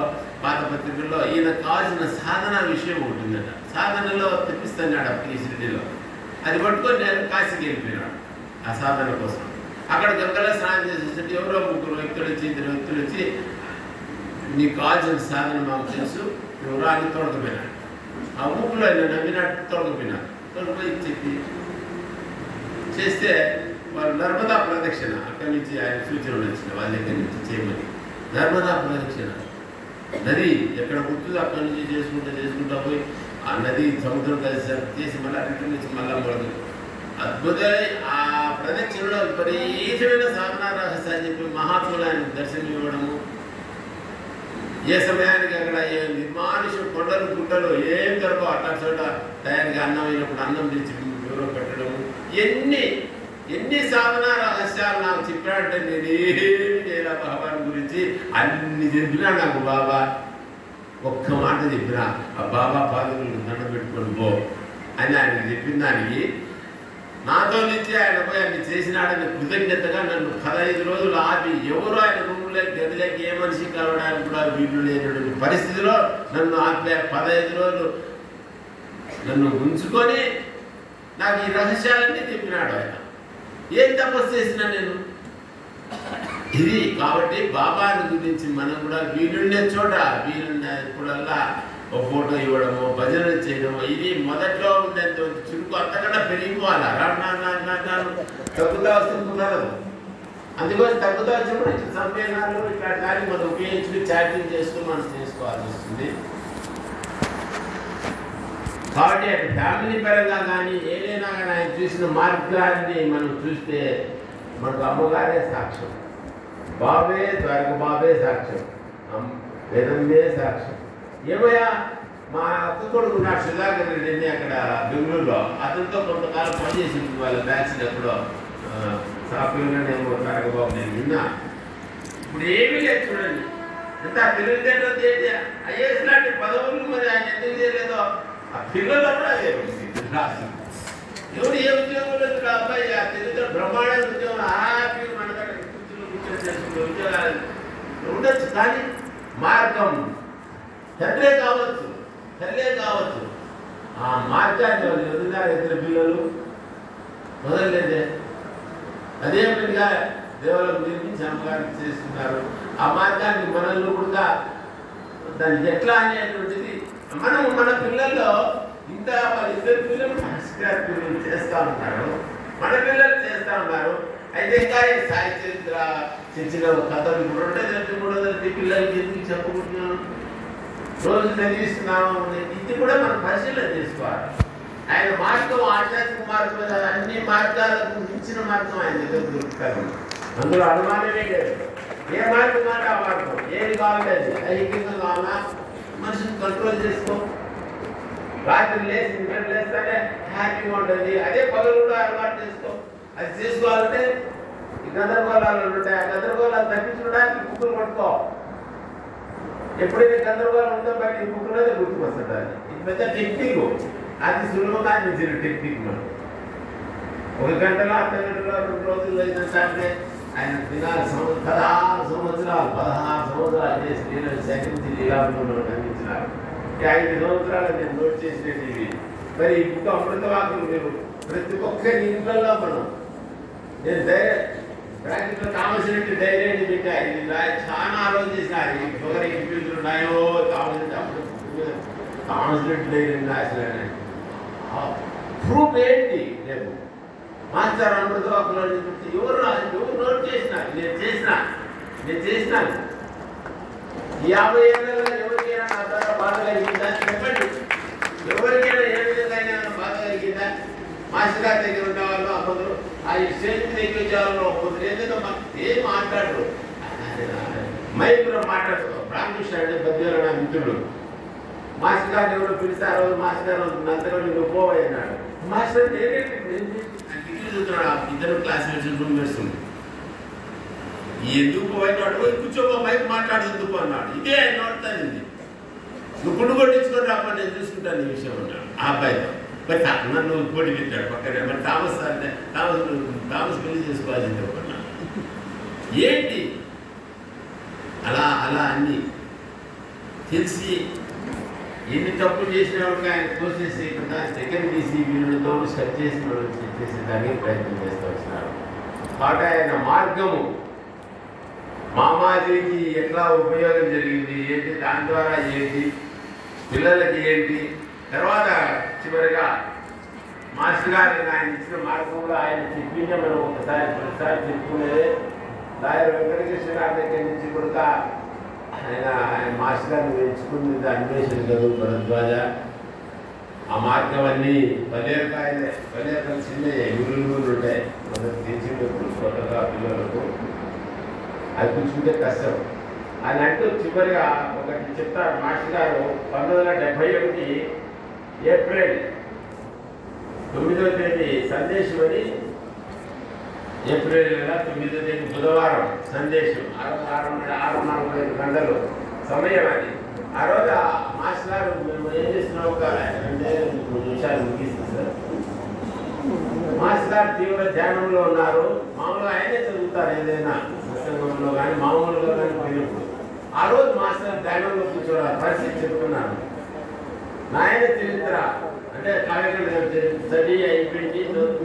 పాత పత్రికల్లో ఈయన కావాల్సిన సాధన విషయం ఉంటుందట. సాధనలో తెప్పిస్తున్నాడు అప్పటికి షిరిడీలో. అది పట్టుకొని నేను కాశీకి వెళ్ళిపోయినాడు ఆ సాధన కోసం. అక్కడ గంగలో స్నానం చేసేసరికి ఎవరో ముగ్గురు వ్యక్తులు వచ్చి ఇద్దరు వ్యక్తులు వచ్చి నీకు కావాల్సిన సాధన మాకు తెలుసు, ఎవరో అని తొడకపోయినాడు. ఆ ఊపిలో ఆయన నమ్మినట్టు తొడకపోయినాడు. తొడకపోయి చెప్పి చేస్తే వాళ్ళు నర్మదా ప్రదక్షిణ అక్కడి నుంచి ఆయన సూచనలు వచ్చిన వాళ్ళ దగ్గర నుంచి చేయమని. నర్మదా ప్రదక్షిణ నది ఎక్కడ పుట్టిందో అక్కడి నుంచి చేసుకుంటా పోయి ఆ నది సముద్రం కలిసి చేసి మళ్ళీ అక్కడి నుంచి మళ్ళా మొదలు అద్భుతమై ఆ ప్రదక్షిణలో విపరీతమైన సాధనా రహస్యాన్ని చెప్పి మహాత్ములు ఆయన దర్శనం ఇవ్వడము. ఏ సమయానికి అక్కడ ఏ నిర్మానుష కొండలు గుట్టలు ఏం దొరకవు అట్లా చోట టయానికి అన్నం అయినప్పుడు అన్నం తెచ్చి దూరం పెట్టడము. ఎన్ని సాధనా రహస్యాలు నాకు చెప్పాడంటే నేనేమి చేయలే భగవాన్ గురించి అన్ని చెప్పినా నాకు బాబా ఒక్క మాట చెప్పినా ఆ బాబా పాదకులకు దండం పెట్టుకొని పో అని ఆయనకి చెప్పిన దానికి నాతో నుంచి ఆయన పోయి ఆయన చేసినాడని కృతజ్ఞతగా నన్ను 15 రోజులు ఆపి ఎవరు ఆయన రూములే గదిలేక ఏ మనిషి కలవడానికి కూడా వీళ్ళు లేనటువంటి పరిస్థితిలో నన్ను ఆపే 15 రోజులు నన్ను ఉంచుకొని నాకు ఈ రహస్యాలన్నీ చెప్పినాడు ఆయన. ఏం తపస్సు చేసినా నేను ఇది కాబట్టి బాబాని గురించి మనం కూడా వీలుండే చోట వీలున్నప్పుడల్లా ఒక ఫోటో ఇవ్వడము, భజనలు చేయడము, ఇది మొదట్లో ఉండేంత చురుకు అంతకన్నా పెరిగిపోవాలి. తగ్గుతా వస్తుంది కుదరదు. అందుకోసం తగ్గుతా వచ్చినప్పుడు ఇట్లా సమ్మేళనాలు ఇట్లా కానీ మనం ఉపయోగించుకుని చాటింగ్ చేస్తూ మనం చేసుకోవాల్సి వస్తుంది. కాబట్టి అటు ఫ్యామిలీ పరంగా కానీ ఏదైనా కానీ ఆయన చూసిన మార్గాన్ని మనం చూస్తే మనకు అమ్మగారే సాక్ష్యం, బాబే ద్వారక బాబే సాక్ష్యం, వేదందే సాక్ష్యం. ఏమయ్యా మా అక్క కొడుకు నా సుధాకర్ రెడ్డిని అక్కడ బెంగళూరులో అతనితో కొంతకాలం పనిచేసింది వాళ్ళ బ్యాచ్లు ఎప్పుడో సాఫ్ట్వేర్లోనేమో ద్వారక బాబు నేను విన్నా. ఇప్పుడు ఏమీ లేదు చూడండి, ఎంత తెలివితేటో తేటి ఐఏఎస్ లాంటి పదవులు మరి ఆయన ఎందుకు చేయలేదో ఆ పిల్లల్లో కూడా అదే రాసి ఎవరు ఏ ఉద్యోగం లేదు అబ్బాయి ఆ తెలివితో బ్రహ్మాండ ఉద్యోగం హ్యాపీ మన దగ్గర కూర్చొని చేసుకునే ఉద్యోగాలు ఉండొచ్చు. కానీ మార్గం తల్లే కావచ్చు ఆ మార్గాన్ని వాళ్ళు ఎదుగుతారు. ఇద్దరు పిల్లలు మొదలలేదే అదే విధంగా దేవాలయం నిర్మించి అమ్మగారికి చేస్తున్నారు. ఆ మార్గాన్ని మనల్ని కూడా దాన్ని ఎట్లా అనేటువంటిది మన పిల్లల్లో ఇంత ఇద్దరు పిల్లలు మాస్టర్ పిల్లలు చేస్తూ ఉంటారు, మన పిల్లలు చేస్తూ ఉన్నారు. అయితే ఇంకా సాయి చరిత్ర చిన్న కథలు ఇప్పుడు 200 పిల్లలకి ఎందుకు చెప్పుకుంటున్నాను, రోజు చదివిస్తున్నాము. ఇది కూడా మనం పరిశీలన చేసుకోవాలి. ఆయన మార్గం ఆధ్యాత్మిక మార్గం, అన్ని మార్గాలకు మించిన మార్గం ఆయన దగ్గర దొరుకుతారు. అందులో అనుమానమే లేదు. ఏ మార్గం కావాలి ఆ మార్గం, ఏది కావాలి ఐక్యంగా కావాలా, మనిషిని కంట్రోల్ చేసుకో. రాత్రి లేచి నిద్ర లేస్తానే హ్యాపీగా ఉంటుంది. అదే పగలు కూడా అలవాటు చేసుకో. అది చేసుకోవాలంటే ఈ గందరగోళాలు ఉంటాయి. ఆ గందరగోళాలు తగ్గించడానికి బుక్కులు పట్టుకో. ఎప్పుడైతే గందరగోళం ఉందో బయట ఈ బుక్కులోనే గుర్తుకొస్తుంటారు. ఇది పెద్ద టెక్నిక్, అది సులువుగా అందించిన టెక్నిక్. మనం 1 గంటలో 2 గంటలో 2 రోజుల్లో ఏంటంటే ఆయన దినాలు 16 సంవత్సరాలు చేసి సెకండ్ లీలాభంలో అందించినారు. 5 సంవత్సరాలు నేను నోట్ చేసినవి. మరి ఈ బుక్ అమృతవాకులు మీరు ప్రతి ఒక్కరి ఇంట్లో మనం నేను ప్రాక్టికల్ కావాల్సినట్టు ధైర్యాన్ని పెట్టారు. ఇది చాలా ఆలోచించినారు. ఈ షుగర్ ఇన్ఫ్యూజన్ ఉన్నాయో కావాల్సినట్టు అప్పుడు కావాల్సినట్టు ధైర్యం రాసినారు. ప్రూఫ్ ఏంటి రేపు మాస్టర్ అమృతవాకులు ఎవరు నోట్ చేసినారు? నేను చేసినాను. 50 ఏళ్ళలో ఎవరికైనా నా ద్వారా బాధ కలిగిందా చెప్పండి. ఎవరికైనా ఏ విధంగా బాధ కలిగిందా? మాస్టర్ గారి దగ్గర ఉన్న వాళ్ళు అమ్మరు, ఆ స్టేజ్ దగ్గర వచ్చే వాళ్ళు ఒక్కరు ఏదైనా ఏం మాట్లాడరు. మైక్లో మాట్లాడరు. రామకృష్ణ అంటే పద్యాలు నా మిత్రుడు. మాస్టర్ గారిని ఎవరు పిలుస్తారు, మాస్టర్ గారు నంతగడ్డి నువ్వు పోవన్నాడు. మాస్టర్ చూస్తున్నాడు. ఇద్దరు క్లాస్మేట్స్ రూమ్మేట్స్ ఉంది. ఎందుకు పోయినాడు, కూర్చోబో మైక్ మాట్లాడు ఎందుకు అన్నాడు. ఇదే ఆయన నోడుతానింది. నువ్వు గుండు కొట్టించుకొని రాబో నేను చూసుకుంటాను ఈ విషయం అన్నాడు ఆ అబ్బాయితో. మరి నన్ను పోటీ పెట్టాడు పక్కనే. మరి థామస్ పెళ్లి చేసుకోవాల్సింది అన్నాడు. ఏంటి అలా అన్ని తెలిసి ఎన్ని తప్పులు చేసినా కూడా ఆయన తోసేసి దగ్గర తీసి వీళ్ళతో స్టెప్ చేసి చేసేదానికి ప్రయత్నం చేస్తూ వచ్చినారు. కాబట్టి ఆయన మార్గము మామాజీకి ఎట్లా ఉపయోగం జరిగింది ఏంటి, దాని ద్వారా ఏంటి, పిల్లలకి ఏంటి, తర్వాత చివరిగా మాస్టర్ గారు ఆయన ఇచ్చిన మార్గంలో ఆయన చెప్పిందే మనం ప్రతిసారి చెప్పుకునేదే. లాయర్ వెంకటకృష్ణ గారి దగ్గర నుంచి కూడా ఆయన మాస్టర్ గారిని ఎంచుకున్నది అన్వేషణ గారు భరద్వాజ. ఆ మార్గం అన్నీ పల్లేరకాయలే. పల్లేరకాయలు చిన్నయ్యాయి, ఊళ్ళు ఉంటాయి. మనం తీసినప్పుడు కొత్తగా పిల్లలకు అది కూర్చుంటే కష్టం అని అంటూ చివరిగా ఒకటి చెప్తారు మాస్టర్ గారు. 1971 ఏప్రిల్ 9వ తేదీ సందేశం అని, ఏప్రిల్ 9వ తేదీ బుధవారం సందేశం 6:45 గంటలు సమయం అది. ఆ రోజు మాస్టర్ గారు మేము ఏం చేస్తున్నాం ఒక 2 నిమిషాలు ముగిస్తుంది సార్. మాస్టర్ గారు తీవ్ర ధ్యానంలో ఉన్నారు. మామూలుగా ఆయనే చదువుతారు ఏదైనా సత్సంగంలో కానీ మామూలుగా కానీ పోయినప్పుడు. ఆ రోజు మాస్టర్ ధ్యానంలో కూర్చోవాలి. పరిస్థితి చెప్తున్నాను. నాయన చరిత్ర అంటే కార్యక్రమం స్టడీ అయిపోయింది.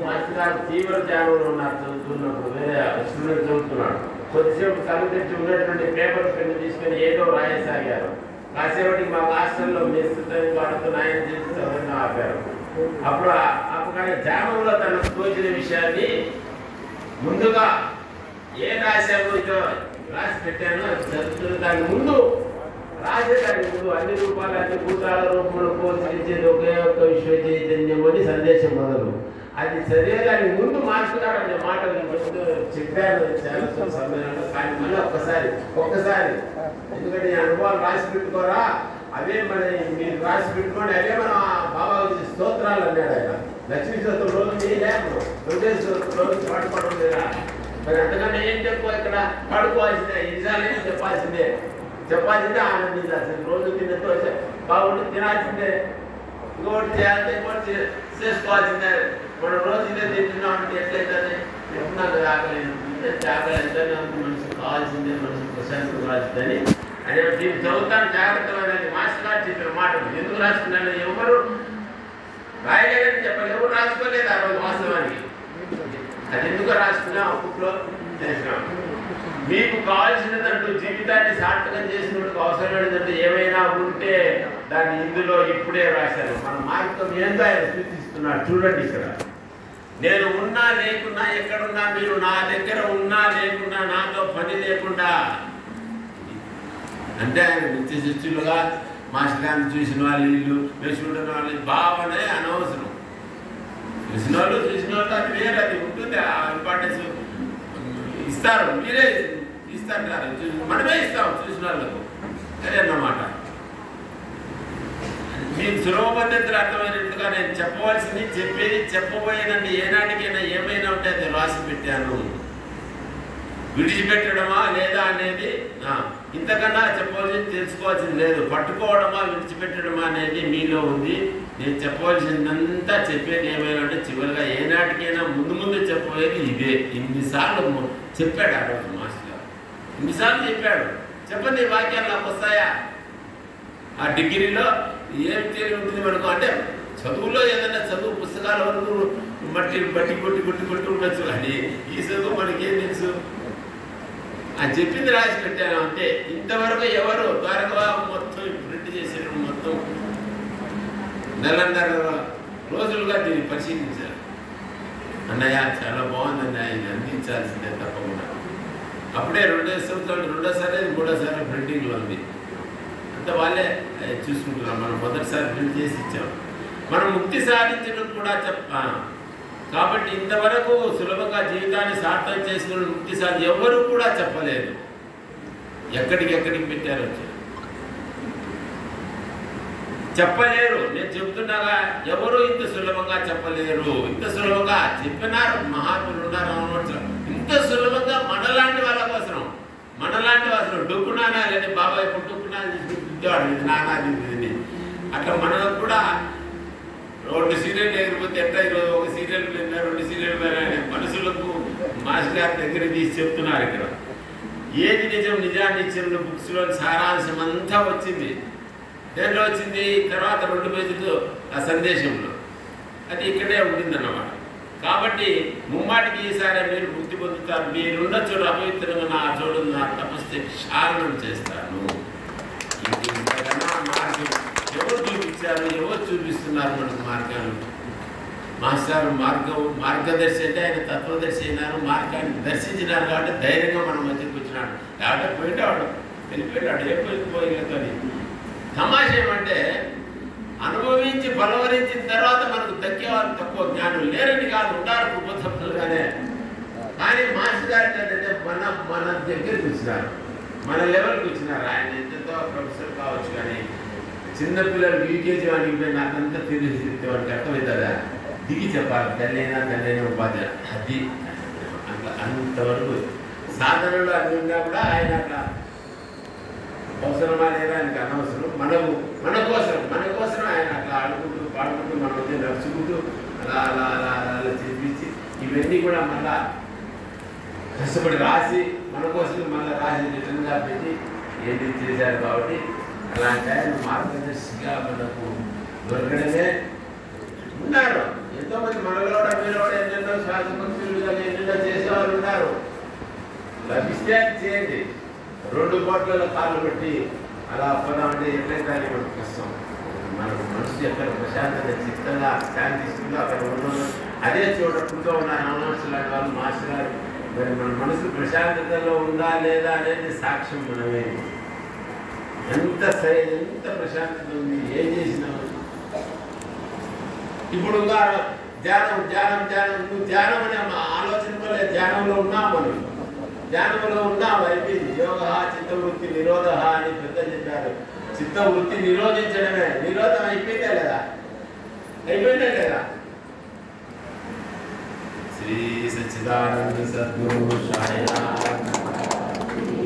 మాస్టర్ గారు తీవ్ర ధ్యానంలో ఉన్నారు. చదువుతున్నప్పుడు వేరే స్టూడెంట్ చదువుతున్నాడు. కొద్దిసేపు కళ్ళు తెచ్చి ఉన్నటువంటి పేపర్ పెన్ను తీసుకొని ఏదో రాయసాగారు. కాసేపటికి మా హాస్టల్లో మెస్తుతో వాడుతూ నాయన చేసి చదవడం ఆపారు. అప్పుడు అప్పుడు ధ్యానంలో తనకు తోచిన విషయాన్ని ముందుగా ఏ రాశామో ఇదో రాసి పెట్టాను చదువుతున్న దాని ముందు రాసేదాని ముందు అన్ని రూపాలు అన్ని భూతాల రూపంలో పోల్చేది ఒకే ఒక్క విశ్వ చైతన్యం అని సందేశం మొదలు. అది చదివేదాని ముందు మాస్టర్ గారు అనే మాటలు ముందు చెప్పాను చాలా సమయంలో. కానీ మళ్ళీ ఒక్కసారి ఎందుకంటే ఈ అనుభవాలు రాసి పెట్టుకోరా, అవే మన మీరు రాసి పెట్టుకోండి, అవే మన బాబా స్తోత్రాలు అన్నాడు ఆయన. లక్ష్మీ స్తోత్రం రోజు చేయలేము, రోజు పాడుకోవడం లేదా. మరి అంతకంటే ఏం చెప్పు, ఇక్కడ పడుకోవాల్సిందే, నిజాలే చెప్పాల్సిందే ఆనందించాల్సింది. రోజు తిన్నతో బాగుండి తినాల్సిందే, ఇంకోటి చేయాలంటే ఇంకోటి చేసుకోవాల్సిందే. మనం రోజు ఇదే తింటున్నామంటే ఎట్లయితే చెప్తున్నాను కదా, ఆకలి ఎంతనే మనిషికి కావాల్సిందే, మనిషికి ప్రశాంతం కావాల్సిందని అని దీన్ని చదువుతాను జాగ్రత్తగా. మాస్టర్ గారు చెప్పిన మాటలు ఎందుకు రాసుకున్నాను, ఎవరు రాయలేదని చెప్పాలి, ఎవరు రాసుకోలేదు ఆ రోజు వాస్తవానికి. అది ఎందుకు రాసుకున్నా బుక్లో చేసినాం. మీకు కావాల్సినదంటూ జీవితాన్ని సార్థకం చేసినట్టు అవసరమైనదంటూ ఏమైనా ఉంటే దాన్ని ఇందులో ఇప్పుడే రాశాను. మన మార్గం ఏందో ఆయన సూచిస్తున్నాడు. చూడండి ఇక్కడ, నేను ఉన్నా లేకున్నా ఎక్కడున్నా మీరు నా దగ్గర ఉన్నా లేకున్నా నాతో పని లేకుండా అంటే ఆయన నిత్య శిష్యులుగా మాస్టర్ గారిని చూసిన వాళ్ళు వీళ్ళు మేము చూడని వాళ్ళు భావనే అనవసరం. చూసిన వాళ్ళు అది వేరే, అది ఉంటుంది. ఆ ఇంపార్టెన్స్ ఇస్తారు, మీరే ఇస్తారు, మనమే ఇస్తాం చూసిన వాళ్ళకు. అదే అన్నమాట. మీకు సులభ పద్ధతులు అర్థమైనట్టుగా నేను చెప్పవలసింది చెప్పేది చెప్పబోయేనండి. ఏనాటికైనా ఏమైనా ఉంటే అది రాసి పెట్టాను. విడిచిపెట్టడమా లేదా అనేది ఇంతకన్నా చెప్పవలసింది తెలుసుకోవాల్సింది లేదు. పట్టుకోవడమా విడిచిపెట్టడమా అనేది మీలో ఉంది. నేను చెప్పవలసిందంతా చెప్పేది ఏమైనా అంటే చివరిగా ఏనాటికైనా ముందు చెప్పబోయేది ఇదే. ఇన్నిసార్లు చెప్పాడు ఆ రోజు మాస్టర్ గారు, ఇన్నిసార్లు చెప్పాడు. చెప్పండి వాక్యాలు నాకు వస్తాయా? ఆ డిగ్రీలో ఏం తెలివి ఉంటుంది మనకు అంటే చదువులో ఏదైనా చదువు పుస్తకాల వరకు బట్టి కొట్టి ఉండొచ్చు, కానీ ఈ చదువు మనకేం తెలుసు? అని చెప్పింది రాసి పెట్టాను అంతే. ఇంతవరకు ఎవరు త్వరగా మొత్తం ప్రింట్ చేసిన మొత్తం నెలన్నర రోజులుగా దీన్ని పరిశీలించారు. అన్నయ్య చాలా బాగుందన్నయ్య, ఇది అందించాల్సిందే తప్పకుండా. అప్పుడే 2 సంవత్సరాలు, రెండోసారి మూడోసారి ప్రింటింగ్లో ఉంది. అంత వాళ్ళే చూసుకుంటున్నాం. మనం మొదటిసారి ప్రింట్ చేసి ఇచ్చాం. మనం ముక్తి సాధించడం కూడా కాబట్టి ఇంతవరకు సులభంగా జీవితాన్ని సార్థం చేసుకుని ముక్తి సాధి ఎవరు కూడా చెప్పలేదు. ఎక్కడికి పెట్టారు చెప్పలేరు. నేను చెప్తున్నాగా, ఎవరు ఇంత సులభంగా చెప్పలేరు. ఇంత సులభంగా చెప్పినారు మహాత్ములు ఉన్నారు. ఇంత సులభంగా మనలాంటి వాళ్ళ కోసం డొక్కునానా లేని బాబాయ్ పుట్టుకున్నా తీసుకుంటాడు, ఇది నానా ఇది అట్లా మనకు కూడా 2 సీరియల్ లేకపోతే ఎట్లా ఈరోజు 1 సీరియల్ 2 సీరియల్ అనే మనుషులకు మాస్టర్ గారి దగ్గర తీసి చెప్తున్నారు. ఇక్కడ ఏది నిజం, నిజాన్ని ఇచ్చిన బుక్స్లో సారాంశం అంతా వచ్చింది. దేంట్లో వచ్చింది? తర్వాత 2 పేజీలు ఆ సందేశంలో అది ఇక్కడే ఉండిందన్నమాట. కాబట్టి ముమ్మాటికి ఈసారి మీరు ముక్తి పొందుతారు. మీరున్న చోటు అపవిత్రంగా నా చోటు నా తపస్సు క్షాళనం చేస్తాను. మార్గం ఎవరు చూపించారు, ఎవరు చూపిస్తున్నారు మనకు మార్గాలు? మాస్టర్ మార్గదర్శి అంటే ఆయన తత్వదర్శి అయినారు, మార్గాన్ని దర్శించినారు. కాబట్టి ధైర్యంగా మన మధ్యకి వచ్చినాడు. లేకపోతే పోయేవాడు, వెళ్ళిపోయాడు. వెళ్ళిపోయిపోయి తమాష ఏమంటే అనుభవించి బలవరించిన తర్వాత మనకు దక్కేవాళ్ళు తక్కువ జ్ఞానం లేరని కాదు, ఉన్నారు కుప్పసభ్యులుగానే. కానీ మాస్టర్ గారు ఏంటంటే మన దగ్గరికి వచ్చినారు, మన లెవెల్కి వచ్చినారు. ఆయన ఎంతో ప్రొఫెసర్ కావచ్చు, కానీ చిన్నపిల్లలు యూకేజీ వానికి పోయి నాకంతా తెలిసి చెప్తే వానికి అర్థమవుతుందా? దిగి చెప్పాలి. తల్లైనా ఉపాధ్యాయులు అది అట్లా అంతవరకు సాధనలో అది ఉన్నా కూడా ఆయన అట్లా అవసరమా లేదా ఆయనకు అనవసరం. మన కోసం ఆయన అట్లా ఆడుకుంటూ పాడుకుంటూ మన మధ్య నడుచుకుంటూ అలా చేపించి ఇవన్నీ కూడా మళ్ళా కష్టపడి రాసి మన కోసం మళ్ళీ రాసి రిటర్న్గా పెట్టి ఏది చేశారు. కాబట్టి అలాంటి ఆయన మార్గదర్శిగా మనకు దొరకడమే. ఉన్నారు ఎంతోమంది మనలో కూడా మీరు కూడా ఎన్నెన్నో శాసనమంత్రులు కానీ ఎన్నెన్నో చేసేవాళ్ళు ఉన్నారు. లభిస్తే అది చేయండి. 2 కోట్లలో కాళ్ళు పెట్టి అలా పోదామంటే ఎట్లయితే అది మనకు కష్టం. మనకు మనసు ఎక్కడ ప్రశాంతంగా చిత్తంగా శాంతిస్తుందో అక్కడ ఉండదు. అదే చూడకుండా ఉన్న అనౌన్సర్ లాంటి వాళ్ళు మాస్టర్ గారు మరి మన మనసు ప్రశాంతతలో ఉందా లేదా అనేది సాక్ష్యం. మనమే ఎంత ప్రశాంతత ఉంది, ఏం చేసినాము. ఇప్పుడు ధ్యానం నువ్వు ధ్యానం అనే ఆలోచన వల్ల ధ్యానంలో ఉన్నావు. మనం ధ్యానంలో ఉన్నావు, అయిపోయింది. యోగ చిత్తవృత్తి నిరోధ అని పెద్దలు చెప్పారు. చిత్తవృత్తి నిరోధించడమే. నిరోధం అయిపోయిందే లేదా? శ్రీ సచ్చిదానంద సద్గురు సాయినాథ్